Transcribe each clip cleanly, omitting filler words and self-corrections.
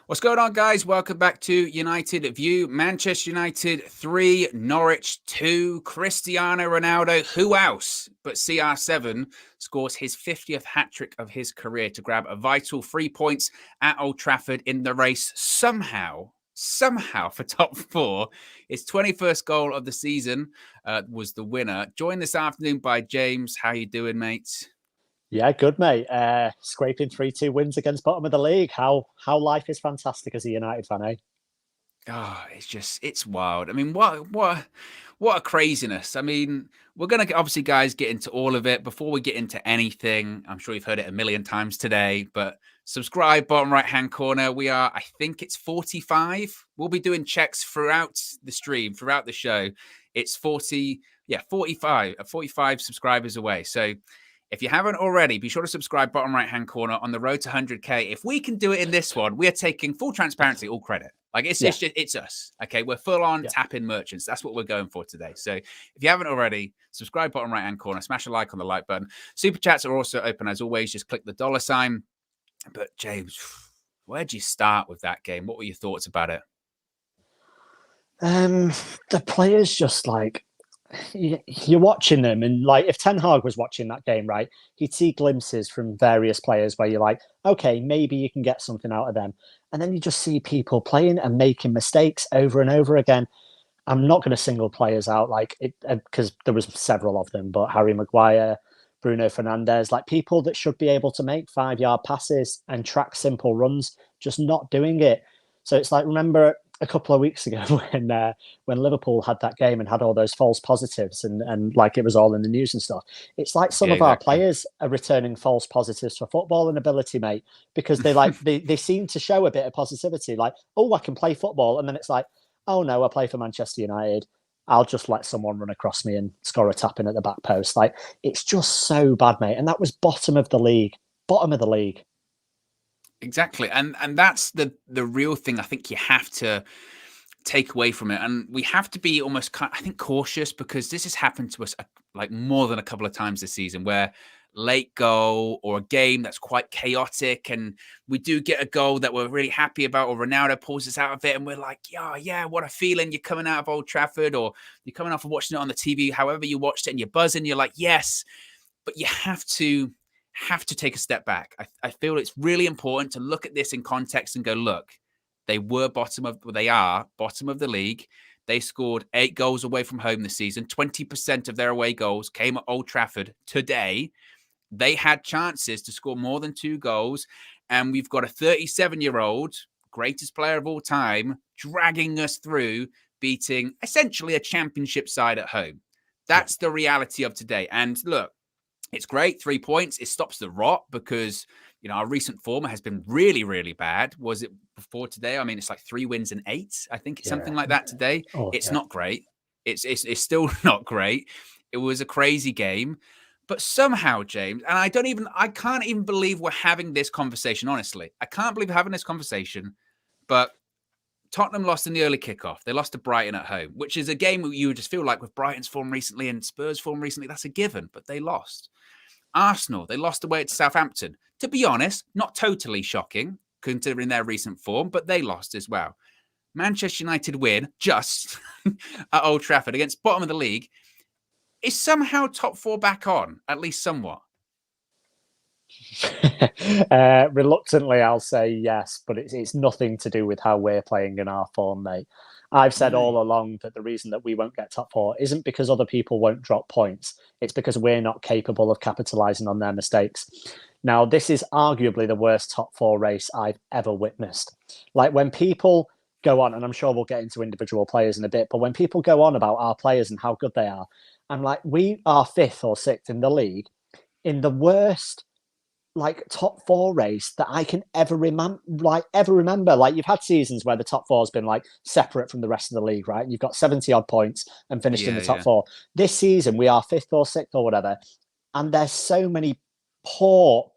What's going on, guys? Welcome back to United View. Manchester United 3, Norwich 2. Cristiano Ronaldo, who else but CR7, scores his 50th hat-trick of his career to grab a vital 3 points at Old Trafford in the race somehow for top four. His 21st goal of the season was the winner. Joined this afternoon by James. How you doing, mate? Yeah, good, mate. Scraping 3-2 wins against bottom of the league. How life is fantastic as a United fan, eh? Oh, it's wild. I mean, what a craziness. I mean, we're gonna obviously, guys, get into all of it. Before we get into anything, I'm sure you've heard it a million times today, but subscribe, bottom right hand corner. I think it's 45. We'll be doing checks throughout the stream, throughout the show. It's 40, yeah, 45 subscribers away. So if you haven't already, be sure to subscribe, bottom right-hand corner, on the road to 100K. If we can do it in this one, we are taking full transparency, all credit. Like, Yeah, it's us, okay? We're full-on yeah. tap-in merchants. That's what we're going for today. So if you haven't already, subscribe, bottom right-hand corner, smash a like on the like button. Super chats are also open, as always. Just click the dollar sign. But, James, where'd you start with that game? What were your thoughts about it? The players just like you're watching them, and like if Ten Hag was watching that game, right, he'd see glimpses from various players where you're like, okay, maybe you can get something out of them, and then you just see people playing and making mistakes over and over again. I'm not going to single players out like it because there was several of them, but Harry Maguire, Bruno Fernandes, like people that should be able to make 5 yard passes and track simple runs, just not doing it. So it's like, remember a couple of weeks ago when Liverpool had that game and had all those false positives and like it was all in the news and stuff. It's like some Yeah, of our exactly. players are returning false positives for football and ability, mate, because they seem to show a bit of positivity, like, oh, I can play football, and then it's like, oh no, I play for Manchester United. I'll just let someone run across me and score a tap in at the back post. Like, it's just so bad, mate. And that was bottom of the league. Bottom of the league. Exactly. And that's the real thing I think you have to take away from it. And we have to be almost, I think, cautious, because this has happened to us like more than a couple of times this season, where late goal or a game that's quite chaotic, and we do get a goal that we're really happy about, or Ronaldo pulls us out of it, and we're like, yeah, what a feeling. You're coming out of Old Trafford, or you're coming off of watching it on the TV, however you watched it, and you're buzzing. You're like, yes, but you have to take a step back. I feel it's really important to look at this in context and go, look, they are bottom of the league. They scored 8 goals away from home this season. 20% of their away goals came at Old Trafford today. They had chances to score more than 2 goals. And we've got a 37-year-old, greatest player of all time, dragging us through, beating essentially a championship side at home. Yeah. That's the reality of today. And look, it's great, 3 points. It stops the rot, because our recent form has been really, really bad. Was it before today? I mean, it's like 3 wins and 8. I think it's Yeah. something like that today. Oh, It's yeah. not great. It's still not great. It was a crazy game, but somehow, James, and I can't even believe we're having this conversation. Honestly, I can't believe we're having this conversation. But Tottenham lost in the early kickoff. They lost to Brighton at home, which is a game you would just feel like, with Brighton's form recently and Spurs' form recently, that's a given. But they lost. Arsenal, they lost away to Southampton. To be honest, not totally shocking considering their recent form, but they lost as well. Manchester United win just at Old Trafford against bottom of the league. Is somehow top 4 back on, at least somewhat? Reluctantly, I'll say yes, but it's nothing to do with how we're playing in our form, mate. I've said Right. all along that the reason that we won't get top four isn't because other people won't drop points. It's because we're not capable of capitalising on their mistakes. Now, this is arguably the worst top four race I've ever witnessed. Like, when people go on, and I'm sure we'll get into individual players in a bit, but when people go on about our players and how good they are, I'm like, we are 5th or 6th in the league in the worst like top four race that I can ever remember. Like, you've had seasons where the top four has been like separate from the rest of the league, right? You've got 70 odd points and finished in Yeah, the top yeah. four. This season we are 5th or 6th or whatever, and there's so many poor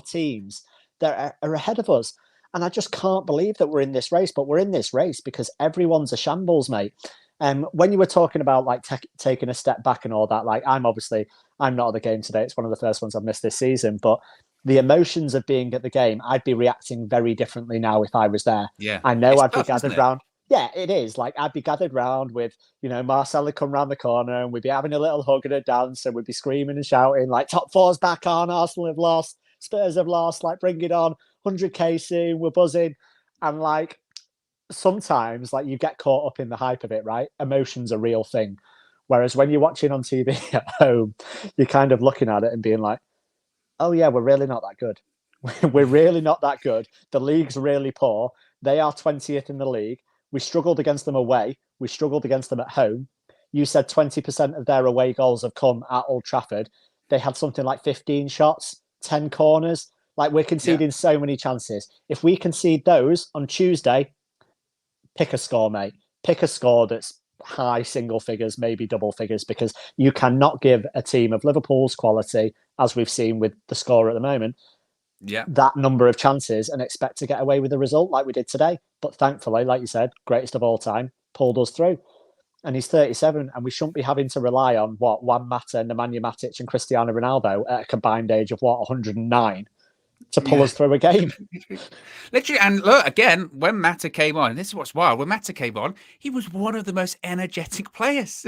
teams that are ahead of us. And I just can't believe that we're in this race, but we're in this race because everyone's a shambles, mate. When you were talking about like taking a step back and all that, like I'm not at the game today. It's one of the first ones I've missed this season, but the emotions of being at the game, I'd be reacting very differently now if I was there. Yeah. I know It's I'd be tough, isn't gathered it? round. Yeah, it is. Like, I'd be gathered round with, Marcel would come round the corner and we'd be having a little hug and a dance and we'd be screaming and shouting, like, top four's back on, Arsenal have lost, Spurs have lost, like, bring it on, 100k soon, we're buzzing. And, like, sometimes, like, you get caught up in the hype of it, right? Emotion's a real thing. Whereas when you're watching on TV at home, you're kind of looking at it and being like, oh, yeah, we're really not that good. We're really not that good. The league's really poor. They are 20th in the league. We struggled against them away. We struggled against them at home. You said 20% of their away goals have come at Old Trafford. They had something like 15 shots, 10 corners. Like, we're Yeah. conceding so many chances. If we concede those on Tuesday, pick a score, mate. Pick a score that's high single figures, maybe double figures, because you cannot give a team of Liverpool's quality, as we've seen with the score at the moment, Yeah. that number of chances and expect to get away with the result like we did today. But thankfully, like you said, greatest of all time, pulled us through. And he's 37, and we shouldn't be having to rely on Juan Mata, Nemanja Matic, and Cristiano Ronaldo at a combined age of 109 to pull us through a game. Literally, and look, again, when Mata came on, and this is what's wild, when Mata came on, he was one of the most energetic players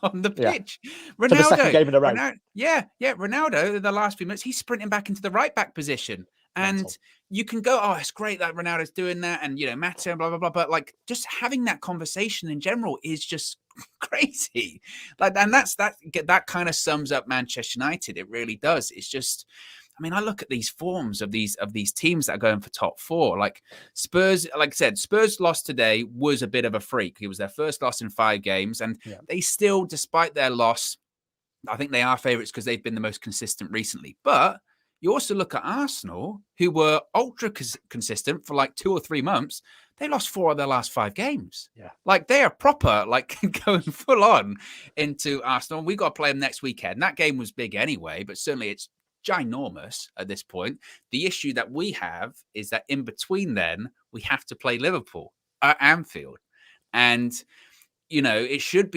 on the pitch. For the second game in a row. Ronaldo, in the last few minutes, he's sprinting back into the right-back position. And Mental. you can go, oh, it's great that Ronaldo's doing that, and, Mata, and blah, blah, blah. But, like, just having that conversation in general is just crazy. Like, and that kind of sums up Manchester United. It really does. It's just... I mean, I look at these forms of these teams that are going for top four. Like Spurs, like I said, Spurs' loss today was a bit of a freak. It was their first loss in 5 games, and they still, despite their loss, I think they are favourites because they've been the most consistent recently. But you also look at Arsenal, who were ultra consistent for like 2 or 3 months. They lost 4 of their last 5 games. Yeah, like they are proper, like going full on into Arsenal. We got to play them next weekend. That game was big anyway, but certainly it's ginormous at this point. The issue that we have is that in between then we have to play Liverpool at Anfield, and you should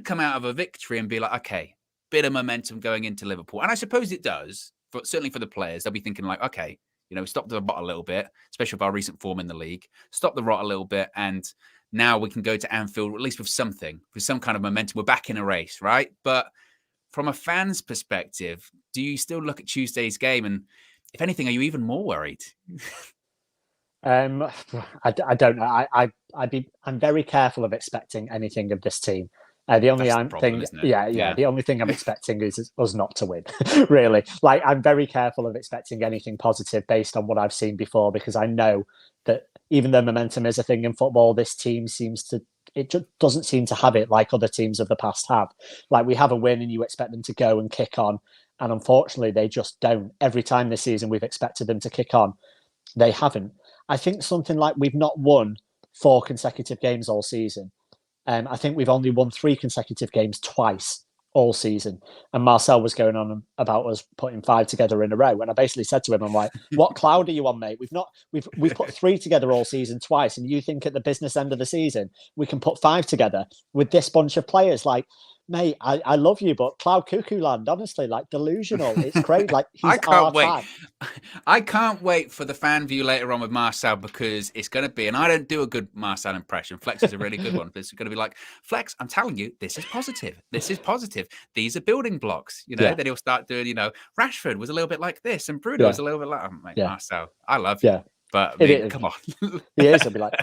come out of a victory and be like, okay, bit of momentum going into Liverpool, and I suppose it does. Certainly for the players, they'll be thinking like, okay, stop the rot a little bit, especially with our recent form in the league. Stop the rot a little bit, and now we can go to Anfield at least with some kind of momentum. We're back in a race, right? But from a fan's perspective, do you still look at Tuesday's game? And if anything, are you even more worried? I don't know. I'm very careful of expecting anything of this team. The only the only thing I'm expecting is us not to win. Really, like I'm very careful of expecting anything positive based on what I've seen before, because I know that even though momentum is a thing in football, this team it just doesn't seem to have it like other teams of the past have. Like, we have a win and you expect them to go and kick on. And unfortunately, they just don't. Every time this season we've expected them to kick on, they haven't. I think something like we've not won 4 consecutive games all season. I think we've only won 3 consecutive games twice all season. And Marcel was going on about us putting 5 together in a row. And I basically said to him, I'm like, what cloud are you on, mate? We've put 3 together all season twice. And you think at the business end of the season, we can put 5 together with this bunch of players? Like, mate, I love you, but cloud cuckoo land, honestly, like delusional. It's crazy. Like, he's our type. I can't wait for the fan view later on with Marcel, because it's going to be, and I don't do a good Marcel impression. Flex is a really good one. But it's going to be like, Flex, I'm telling you, this is positive. This is positive. These are building blocks. Then he'll start doing, Rashford was a little bit like this, and Bruno was a little bit like, oh, mate, Marcel, I love you. But I mean, come on. He is. He'll be like,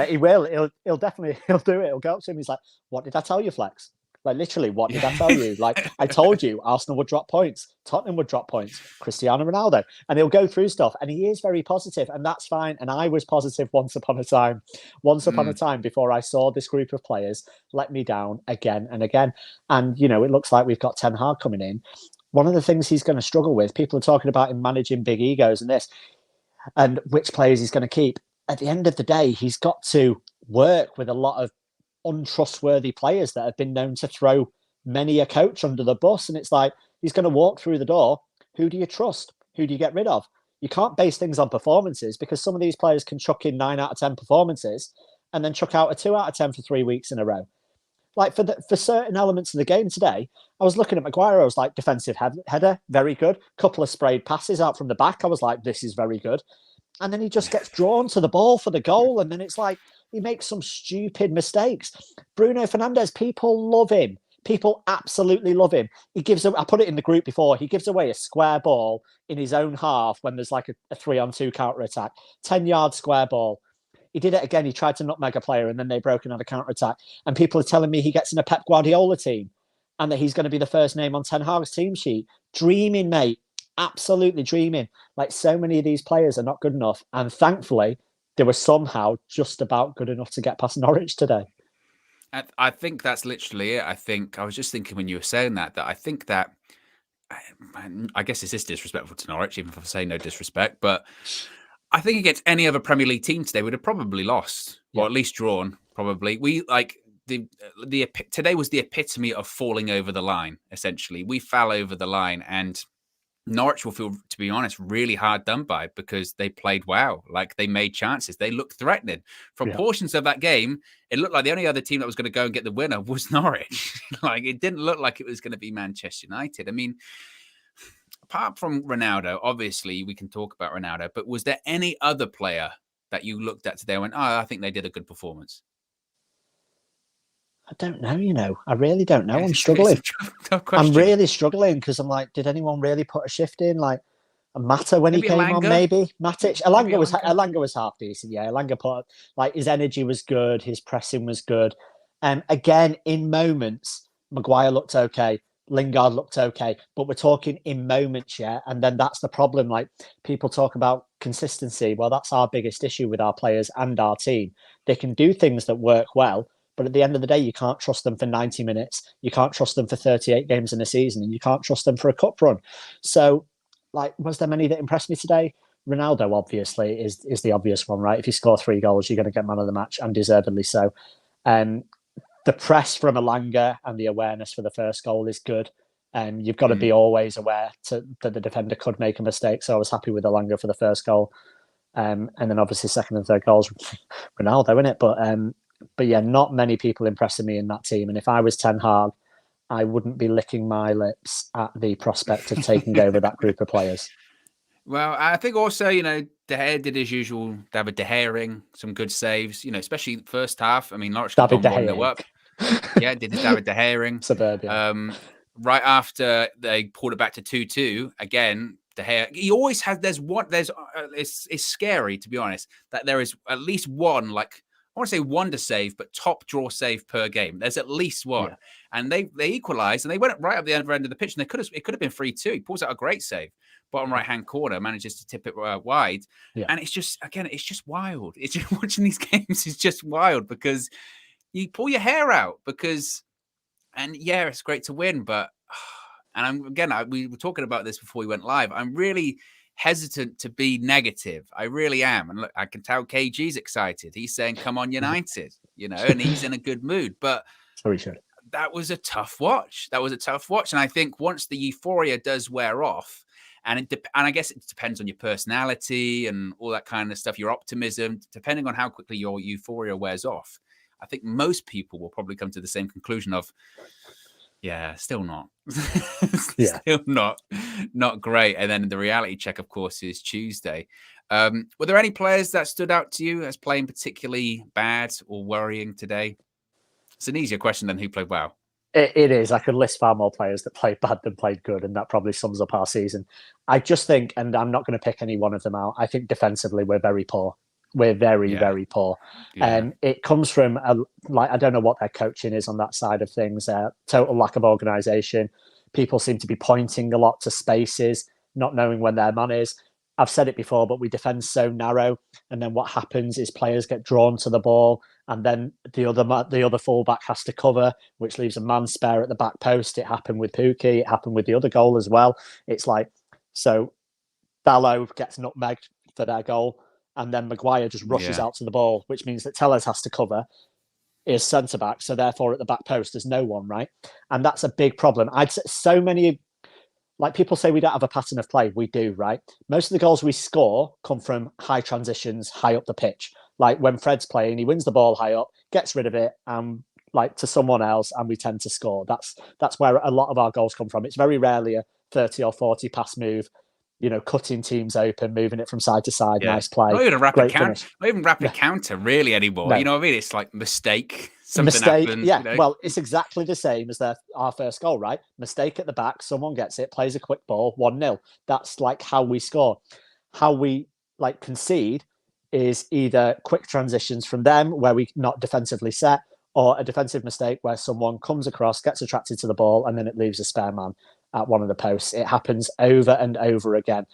he will. He'll definitely do it. He'll go up to him. He's like, what did I tell you, Flex? Like, literally, what did I tell you? Like, I told you Arsenal would drop points. Tottenham would drop points. Cristiano Ronaldo. And he'll go through stuff. And he is very positive, and that's fine. And I was positive once upon a time. Once upon a time, before I saw this group of players let me down again and again. And, it looks like we've got Ten Hag coming in. One of the things he's going to struggle with, people are talking about him managing big egos and this, and which players he's going to keep. At the end of the day, he's got to work with a lot of untrustworthy players that have been known to throw many a coach under the bus. And it's like, he's going to walk through the door. Who do you trust? Who do you get rid of? You can't base things on performances, because some of these players can chuck in 9 out of 10 performances and then chuck out a 2 out of 10 for 3 weeks in a row. Like for certain elements of the game today, I was looking at Maguire. I was like, defensive header, very good. Couple of sprayed passes out from the back. I was like, this is very good. And then he just gets drawn to the ball for the goal, and then it's like he makes some stupid mistakes. Bruno Fernandes, people love him. People absolutely love him. I put it in the group before, he gives away a square ball in his own half when there's like a 3-on-2 counter-attack. 10-yard square ball. He did it again. He tried to nutmeg a player, and then they broke another counter-attack. And people are telling me he gets in a Pep Guardiola team and that he's going to be the first name on Ten Hag's team sheet. Dreaming, mate. Absolutely dreaming. Like, so many of these players are not good enough. And thankfully, they were somehow just about good enough to get past Norwich today. I think that's literally it. I was just thinking when you were saying that I think that, I guess this is disrespectful to Norwich, even if I say no disrespect, but I think against any other Premier League team today, we'd have probably lost, or at least drawn, probably. We, like, today was the epitome of falling over the line, essentially. We fell over the line, and Norwich will feel, to be honest, really hard done by because they played well. Like, they made chances. They looked threatening. For portions of that game, it looked like the only other team that was going to go and get the winner was Norwich. Like, it didn't look like it was going to be Manchester United. I mean, apart from Ronaldo, obviously we can talk about Ronaldo, but was there any other player that you looked at today and went, oh, I think they did a good performance? I don't know, I really don't know. Yeah, I'm struggling. I'm really struggling because I'm like, did anyone really put a shift in? Like, Mata when maybe he came Elanga? on, maybe. Matic. Elanga was half decent, yeah. Elanga put, like, his energy was good, his pressing was good. Again, in moments, Maguire looked okay, Lingard looked okay, but we're talking in moments, yeah. And then that's the problem. Like, people talk about consistency. Well, that's our biggest issue with our players and our team. They can do things that work well, but at the end of the day, you can't trust them for 90 minutes. You can't trust them for 38 games in a season, and you can't trust them for a cup run. So, like, was there many that impressed me today? Ronaldo, obviously, is the obvious one, right? If you score 3 goals, you're going to get man of the match, and deservedly so. The press from Elanga and the awareness for the first goal is good. You've got to be always aware that the defender could make a mistake. So I was happy with Elanga for the first goal. And then obviously second and third goals, Ronaldo, innit? But yeah, not many people impressing me in that team. And if I was Ten Hag, I wouldn't be licking my lips at the prospect of taking over that group of players. Well, I think also, De Gea did his usual David De Gea-ing, some good saves, especially the first half. I mean, Norwich got 1-0 up. Yeah, did his David De Gea-ing. Suburbia. Right after they pulled it back to 2-2, again, De Gea, he always has, it's scary, to be honest, that there is at least one, like, I want to say wonder save, but top draw save per game. There's at least one. Yeah. And they equalized, and they went right up the other end of the pitch, and it could have been 3-2. He pulls out a great save. Bottom right-hand corner, manages to tip it wide. Yeah. And it's just, again, it's just wild. It's just, watching these games is just wild because you pull your hair out and yeah, it's great to win, but, and we were talking about this before we went live. I'm really hesitant to be negative. I really am. And look, I can tell KG's excited. He's saying, come on, United, and he's in a good mood. But that was a tough watch. And I think once the euphoria does wear off, and I guess it depends on your personality and all that kind of stuff, your optimism, depending on how quickly your euphoria wears off, I think most people will probably come to the same conclusion of, yeah, still not. Still not great. And then the reality check, of course, is Tuesday. Were there any players that stood out to you as playing particularly bad or worrying today? It's an easier question than who played well. It is. I could list far more players that played bad than played good, and that probably sums up our season. I just think, and I'm not going to pick any one of them out, I think defensively we're very poor. We're very poor. Yeah. It comes from, I don't know what their coaching is on that side of things. Total lack of organisation. People seem to be pointing a lot to spaces, not knowing when their man is. I've said it before, but we defend so narrow. And then what happens is players get drawn to the ball, and then the other fullback has to cover, which leaves a man spare at the back post. It happened with Pukki. It happened with the other goal as well. It's like, so Dalot gets nutmegged for their goal, and then Maguire just rushes out to the ball, which means that Tellez has to cover his centre-back. So therefore, at the back post, there's no one, right? And that's a big problem. I'd say so many, like, people say we don't have a pattern of play. We do, right? Most of the goals we score come from high transitions, high up the pitch. Like when Fred's playing, he wins the ball high up, gets rid of it, and like to someone else and we tend to score. That's where a lot of our goals come from. It's very rarely a 30 or 40 pass move, cutting teams open, moving it from side to side, Yeah. nice play, Not even a rapid great counter, finish. not even rapid No, counter really anymore. You no. know what I mean? It's like mistake, something Mistake, happens, yeah. Well, it's exactly the same as our first goal, right? Mistake at the back, someone gets it, plays a quick ball, 1-0. That's like how we score. How we like concede is either quick transitions from them where we not defensively set, or a defensive mistake where someone comes across, gets attracted to the ball, and then it leaves a spare man at one of the posts. It happens over and over again.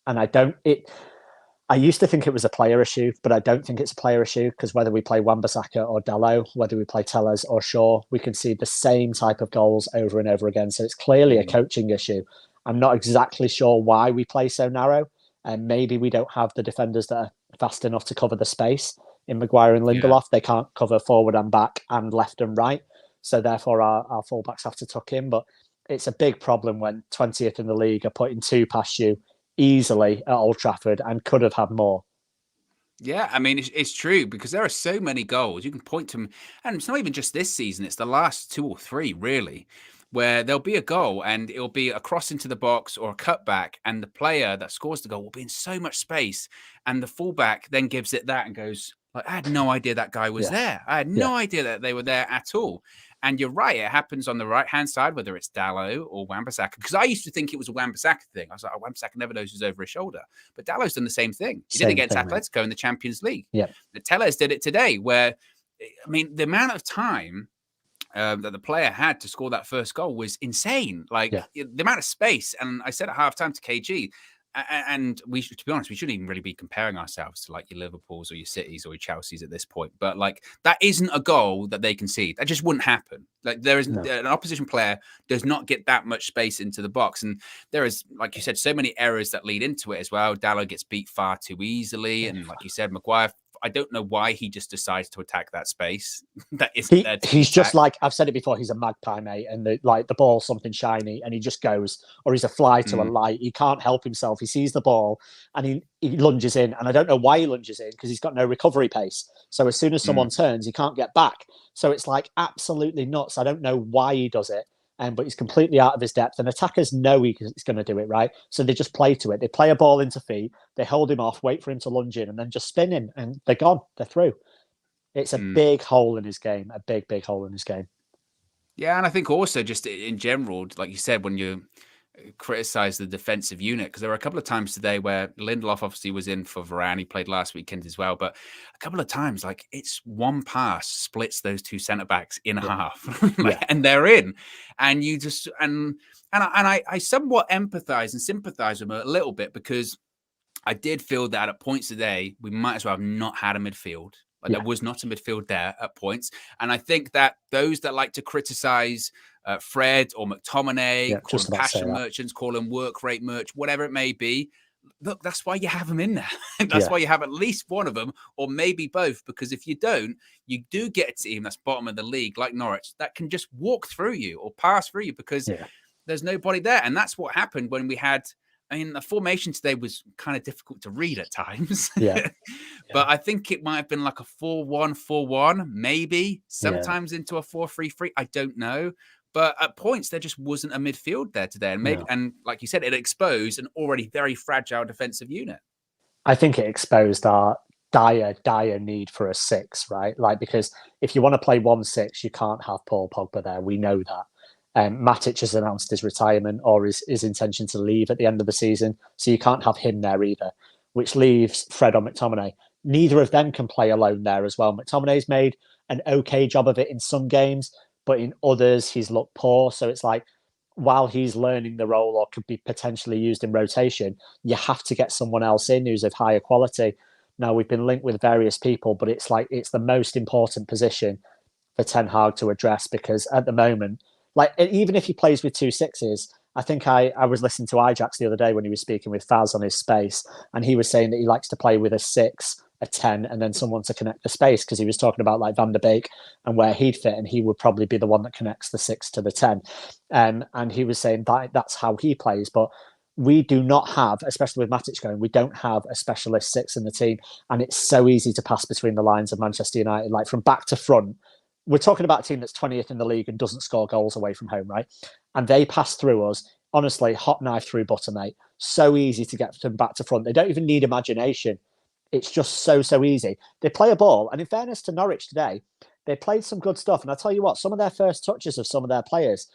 And I used to think it was a player issue, but I don't think it's a player issue because whether we play Wan-Bissaka or Dalot, whether we play Telles or Shaw, we can see the same type of goals over and over again. So it's clearly a coaching issue. I'm not exactly sure why we play so narrow, and maybe we don't have the defenders that are fast enough to cover the space in Maguire and Lindelof. Yeah. They can't cover forward and back and left and right. So therefore our fullbacks have to tuck in. But it's a big problem when 20th in the league are putting two past you easily at Old Trafford and could have had more. Yeah, I mean, it's true because there are so many goals. You can point to them, and it's not even just this season, it's the last 2 or 3, really, where there'll be a goal and it'll be a cross into the box or a cutback, and the player that scores the goal will be in so much space, and the fullback then gives it that and goes, like, I had no idea that guy was there. I had no idea that they were there at all. And you're right, it happens on the right-hand side, whether it's Dalot or Wan-Bissaka. Because I used to think it was a Wan-Bissaka thing. I was like, oh, Wan-Bissaka never knows who's over his shoulder. But Dalot's done the same thing. He did it against Atletico in the Champions League. Yeah. Telles did it today, where, I mean, the amount of time that the player had to score that first goal was insane. Like, the amount of space. And I said at halftime to KG, and to be honest, we shouldn't even really be comparing ourselves to like your Liverpools or your Cities or your Chelseas at this point. But like that isn't a goal that they concede. That just wouldn't happen. Like there is an opposition player does not get that much space into the box, and there is, like you said, so many errors that lead into it as well. Dalot gets beat far too easily, and like you said, Maguire. I don't know why he just decides to attack that space. That isn't there. He's just like, I've said it before, he's a magpie, mate, and the ball's something shiny and he just goes, or he's a fly to a light. He can't help himself. He sees the ball and he lunges in, and I don't know why he lunges in because he's got no recovery pace. So as soon as someone turns, he can't get back. So it's like absolutely nuts. I don't know why he does it. But he's completely out of his depth, and attackers know he's going to do it, right? So they just play to it. They play a ball into feet, they hold him off, wait for him to lunge in, and then just spin him, and they're gone. They're through. It's a big hole in his game, a big, big hole in his game. Yeah, and I think also just in general, like you said, when you criticize the defensive unit, because there were a couple of times today where Lindelof obviously was in for Varane. He played last weekend as well, but a couple of times, like it's one pass splits those two centre backs in half, and they're in, and you just and I somewhat empathize and sympathize with him a little bit because I did feel that at points today we might as well have not had a midfield. Like there was not a midfield there at points. And I think that those that like to criticize Fred or McTominay, call them passion merchants, call them work rate merch, whatever it may be, look, that's why you have them in there. That's why you have at least one of them or maybe both, because if you don't, you do get a team that's bottom of the league like Norwich that can just walk through you or pass through you because there's nobody there. And that's what happened when we had, I mean, the formation today was kind of difficult to read at times. But I think it might have been like a 4-1-4-1, maybe sometimes into a 4-3-3. I don't know. But at points, there just wasn't a midfield there today. And maybe, and like you said, it exposed an already very fragile defensive unit. I think it exposed our dire need for a 6, right? Like, because if you want to play 1-6, you can't have Paul Pogba there. We know that. Matic has announced his retirement or his intention to leave at the end of the season. So you can't have him there either, which leaves Fred or McTominay. Neither of them can play alone there as well. McTominay's made an okay job of it in some games, but in others he's looked poor. So it's like, while he's learning the role or could be potentially used in rotation, you have to get someone else in who's of higher quality. Now, we've been linked with various people, but it's like it's the most important position for Ten Hag to address because at the moment, like even if he plays with 2 6s, I think I was listening to Ajax the other day when he was speaking with Faz on his space, and he was saying that he likes to play with a 6, a 10, and then someone to connect the space because he was talking about like Van der Beek and where he'd fit, and he would probably be the one that connects the 6 to the 10. And he was saying that's how he plays, but we do not have, especially with Matic going, we don't have a specialist 6 in the team, and it's so easy to pass between the lines of Manchester United, like from back to front. we're talking about a team that's 20th in the league and doesn't score goals away from home, right? And they pass through us. Honestly, hot knife through butter, mate. So easy to get them back to front. They don't even need imagination. It's just so easy. They play a ball, and in fairness to Norwich today, they played some good stuff. And I tell you what, some of their first touches of some of their players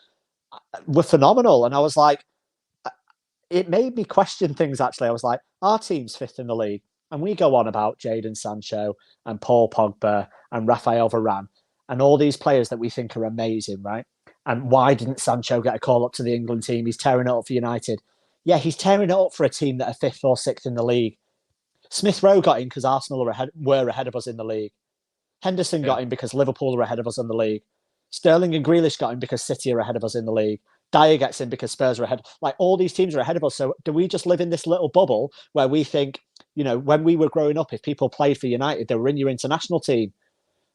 were phenomenal. And I was like, it made me question things, actually. I was like, our team's fifth in the league, and we go on about Jadon Sancho and Paul Pogba and Rafael Varane and all these players that we think are amazing, right? And why didn't Sancho get a call up to the England team? He's tearing it up for United. Yeah, he's tearing it up for a team that are fifth or sixth in the league. Smith Rowe got in because Arsenal were ahead of us in the league. Henderson got in because Liverpool are ahead of us in the league. Sterling and Grealish got in because City are ahead of us in the league. Dyer gets in because Spurs are ahead. Like, all these teams are ahead of us. So do we just live in this little bubble where we think, when we were growing up, if people played for United, they were in your international team?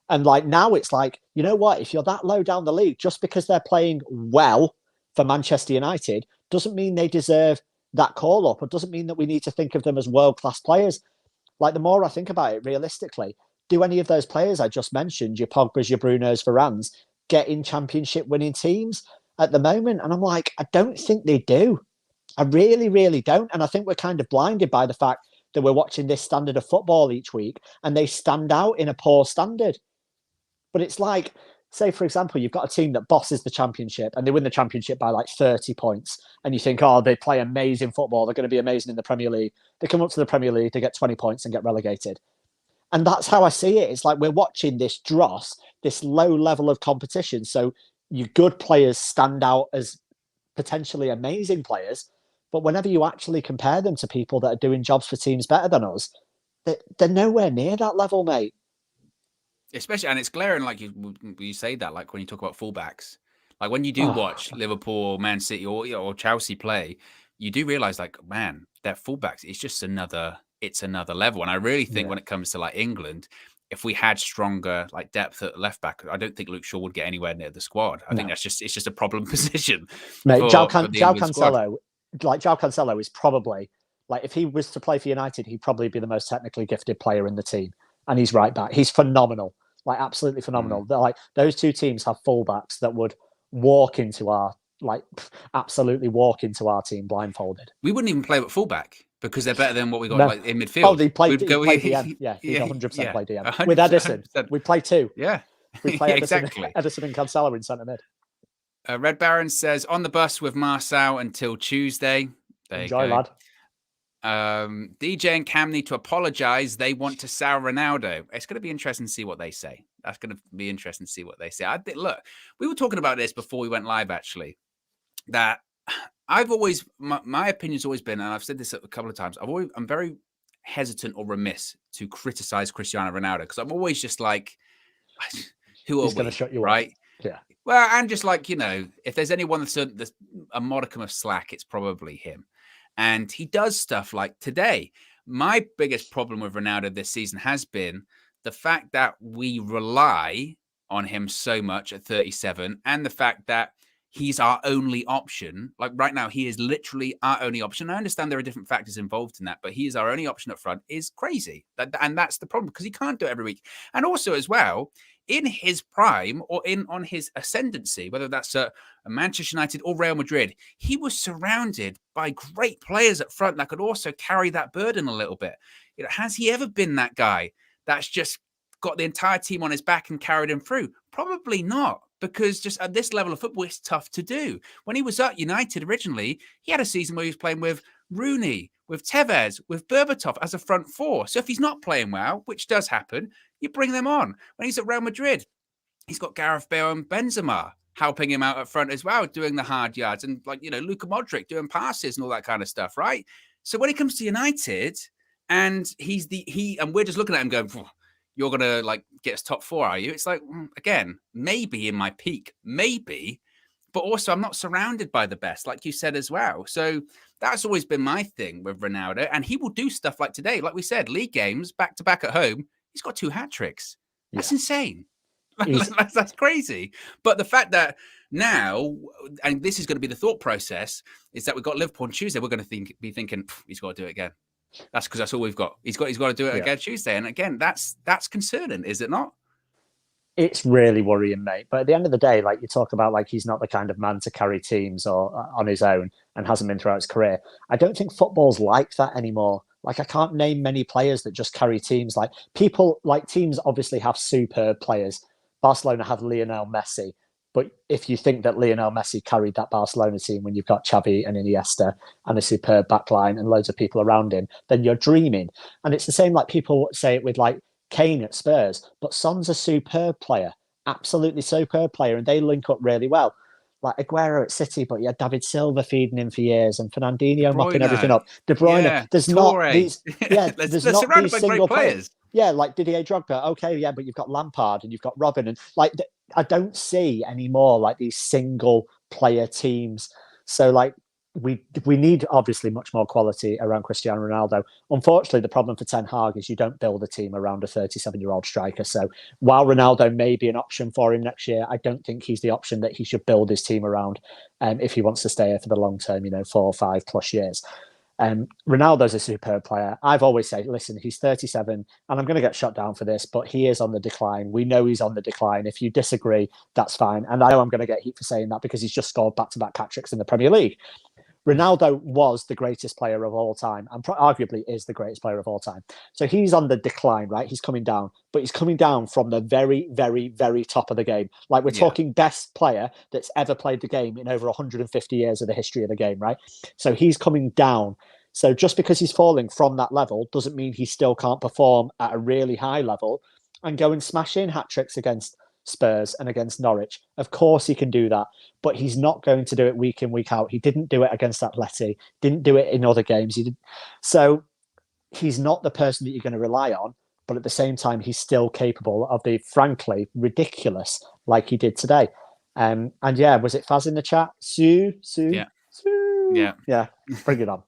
And like now it's like, you know what? If you're that low down the league, just because they're playing well for Manchester United doesn't mean they deserve that call up, or doesn't mean that we need to think of them as world-class players. Like, the more I think about it realistically, do any of those players I just mentioned, your Pogbas, your Brunos, Varans, get in championship winning teams at the moment? And I'm like, I don't think they do. I really, really don't. And I think we're kind of blinded by the fact that we're watching this standard of football each week and they stand out in a poor standard. But it's like, say, for example, you've got a team that bosses the championship and they win the championship by like 30 points. And you think, oh, they play amazing football. They're going to be amazing in the Premier League. They come up to the Premier League, they get 20 points and get relegated. And that's how I see it. It's like we're watching this dross, this low level of competition. So your good players stand out as potentially amazing players. But whenever you actually compare them to people that are doing jobs for teams better than us, they're nowhere near that level, mate. Especially, and it's glaring, like you say that, like when you talk about fullbacks, like when you do watch Liverpool, Man City, or Chelsea play, you do realize, like, man, their fullbacks, it's another level. And I really think when it comes to like England, if we had stronger like depth at left back, I don't think Luke Shaw would get anywhere near the squad. I think it's just a problem position. Mate, João Cancelo, Cancelo is probably, like, if he was to play for United, he'd probably be the most technically gifted player in the team. And he's right back. He's phenomenal. Like, absolutely phenomenal. Like, those two teams have fullbacks that would absolutely walk into our team blindfolded. We wouldn't even play with fullback because they're better than what we got in midfield. Oh, they played DM. Yeah, he'd 100% play DM. 100%. With Edison, we play two. Yeah. We play Edison and Cancelo in centre mid. Red Baron says, on the bus with Marcel until Tuesday. Enjoy, lad. DJ and Cam need to apologize. They want to sell Ronaldo. It's going to be interesting to see what they say. That's going to be interesting to see what they say. Look, we were talking about this before we went live, actually, that I've always, my opinion's always been, and I've said this a couple of times, I'm very hesitant or remiss to criticize Cristiano Ronaldo because I'm always just like, who are we? He's going to shut you right? Up. Yeah. Well, and just like, if there's anyone that's a modicum of slack, it's probably him. And he does stuff like today. My biggest problem with Ronaldo this season has been the fact that we rely on him so much at 37 and the fact that he's our only option. Like right now, he is literally our only option. I understand there are different factors involved in that, but he is our only option up front is crazy. And that's the problem because he can't do it every week. And also as well, in his prime or on his ascendancy, whether that's a Manchester United or Real Madrid, he was surrounded by great players up front that could also carry that burden a little bit. Has he ever been that guy that's just got the entire team on his back and carried him through? Probably not, because just at this level of football, it's tough to do. When he was at United originally, he had a season where he was playing with Rooney, with Tevez, with Berbatov as a front four. So if he's not playing well, which does happen, you bring them on. When he's at Real Madrid, he's got Gareth Bale and Benzema helping him out up front as well, doing the hard yards, and Luka Modric doing passes and all that kind of stuff, right? So when it comes to United, and and we're just looking at him going, you're gonna get us top four, are you? It's like, again, maybe in my peak, maybe, but also I'm not surrounded by the best, like you said as well. So that's always been my thing with Ronaldo, and he will do stuff like today, like we said, league games back to back at home. He's got 2 hat tricks. That's insane. That's crazy. But the fact that now, and this is going to be the thought process, is that we've got Liverpool on Tuesday. We're going to be thinking he's got to do it again. That's because that's all we've got. He's got to do it again Tuesday. And again, that's concerning, is it not? It's really worrying, mate. But at the end of the day, like you talk about, like he's not the kind of man to carry teams or on his own and hasn't been throughout his career. I don't think football's like that anymore. Like I can't name many players that just carry teams. Like people, like teams obviously have superb players. Barcelona have Lionel Messi, but if you think that Lionel Messi carried that Barcelona team when you've got Xavi and Iniesta and a superb backline and loads of people around him, then you're dreaming. And it's the same like people say it with like Kane at Spurs, but Son's a superb player, absolutely superb player, and they link up really well. Like Aguero at City, but you had David Silva feeding him for years and De Fernandinho mopping everything Bruyne, up. De Bruyne, yeah, there's not Torre. these, yeah, there's They're not surrounded these by great single players. players. Yeah, like Didier Drogba, okay, yeah, but you've got Lampard and you've got Robin, and like I don't see anymore like these single player teams. So like we need obviously much more quality around Cristiano Ronaldo. Unfortunately, the problem for Ten Hag is you don't build a team around a 37-year-old striker. So while Ronaldo may be an option for him next year, I don't think he's the option that he should build his team around if he wants to stay here for the long term, 4 or 5+ years. Ronaldo's a superb player. I've always said, listen, he's 37, and I'm going to get shut down for this, but he is on the decline. We know he's on the decline. If you disagree, that's fine. And I know I'm going to get heat for saying that because he's just scored back-to-back hat-tricks in the Premier League. Ronaldo was the greatest player of all time and arguably is the greatest player of all time. So he's on the decline, right? He's coming down, but he's coming down from the very, very, very top of the game. Like we're talking best player that's ever played the game in over 150 years of the history of the game, right? So he's coming down. So just because he's falling from that level doesn't mean he still can't perform at a really high level and go and smash in hat-tricks against Spurs and against Norwich. Of course he can do that, but he's not going to do it week in, week out. He didn't do it against Atleti, didn't do it in other games. He did. So he's not the person that you're going to rely on, but at the same time, he's still capable of the frankly ridiculous like he did today. And yeah, was it Faz in the chat? Sue? Yeah. Yeah, bring it on.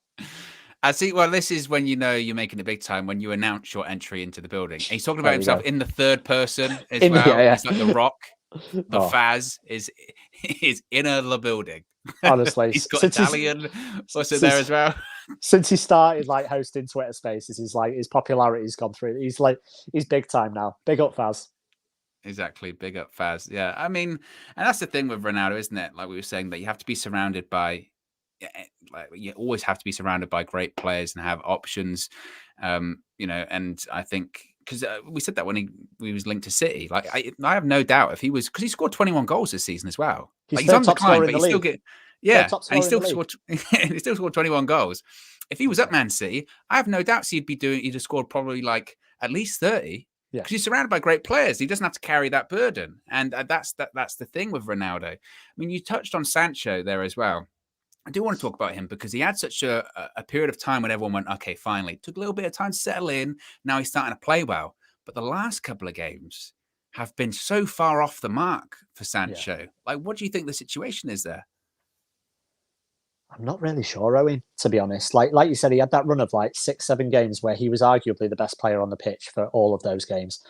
I see. Well, this is when you know you're making it big time, when you announce your entry into the building. And he's talking about himself in the third person as well. Yeah. He's like the Rock. The Faz is in the building. Honestly, he's got Italian also there as well. Since he started like hosting Twitter Spaces, his popularity's gone through. He's big time now. Big up, Faz. Exactly, big up, Faz. Yeah, I mean, and that's the thing with Ronaldo, isn't it? Like we were saying, that you have to be surrounded by. Like you always have to be surrounded by great players and have options, and I think because we said that when he was linked to City, like I have no doubt if he was, because he scored 21 goals this season as well. He's on decline, but he still get and he still scored 21 goals. If he was at Man City, I have no doubts he'd have scored probably like at least 30. Because he's surrounded by great players. He doesn't have to carry that burden, and that's the thing with Ronaldo. I mean, you touched on Sancho there as well. I do want to talk about him because he had such a period of time when everyone went, okay, finally. It took a little bit of time to settle in. Now he's starting to play well. But the last couple of games have been so far off the mark for Sancho. Yeah. Like, what do you think the situation is there? I'm not really sure, Owen, to be honest. Like you said, he had that run of like 6-7 games where he was arguably the best player on the pitch for all of those games.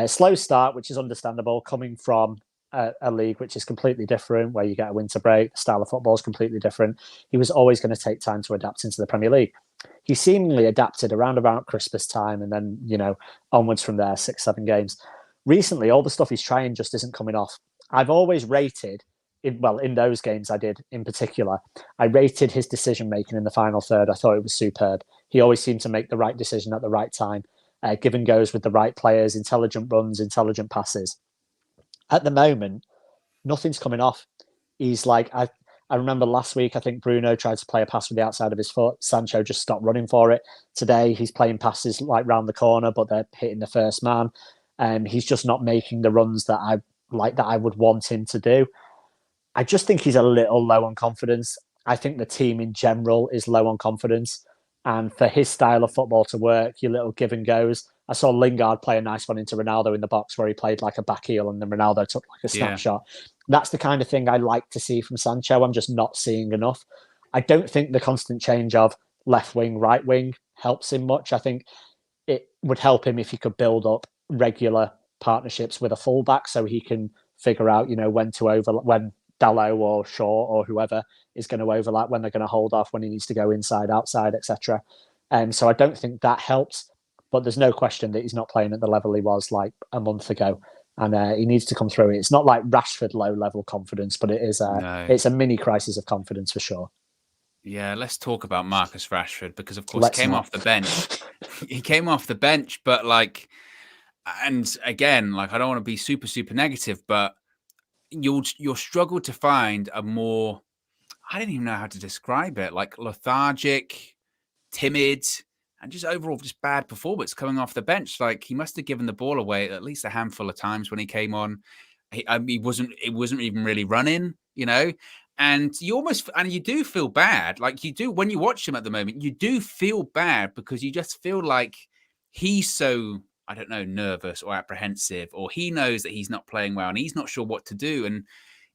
Slow start, which is understandable, coming from a league which is completely different, where you get a winter break, the style of football is completely different. He was always going to take time to adapt into the Premier League. He seemingly adapted around about Christmas time and then, onwards from there, 6-7 games. Recently, all the stuff he's trying just isn't coming off. I've always rated, in those games I did in particular, I rated his decision-making in the final third. I thought it was superb. He always seemed to make the right decision at the right time, give and goes with the right players, intelligent runs, intelligent passes. At the moment, nothing's coming off. He's like, I remember last week, I think Bruno tried to play a pass with the outside of his foot. Sancho just stopped running for it. Today, he's playing passes like round the corner, but they're hitting the first man. He's just not making the runs that I would want him to do. I just think he's a little low on confidence. I think the team in general is low on confidence. And for his style of football to work, your little give and goes. I saw Lingard play a nice one into Ronaldo in the box where he played like a back heel and then Ronaldo took like a snapshot. Yeah. That's the kind of thing I like to see from Sancho. I'm just not seeing enough. I don't think the constant change of left wing, right wing helps him much. I think it would help him if he could build up regular partnerships with a fullback so he can figure out, when to when Dalot or Shaw or whoever is going to overlap, when they're going to hold off, when he needs to go inside, outside, etc. So I don't think that helps. But there's no question that he's not playing at the level he was like a month ago. and he needs to come through it. It's not like Rashford low-level confidence, but No. it's a mini crisis of confidence for sure. Yeah, let's talk about Marcus Rashford because, of course, Let's he came not. off the bench. He came off the bench, but like, and again, like, I don't want to be super, super negative, but you'll struggle to find a more, I don't even know how to describe it, like lethargic, timid, and just overall just bad performance coming off the bench. Like, he must have given the ball away at least a handful of times when he came on. He wasn't. It wasn't even really running, And you do feel bad. Like, you do when you watch him at the moment. You do feel bad because you just feel like he's so, I don't know, nervous or apprehensive, or he knows that he's not playing well and he's not sure what to do. And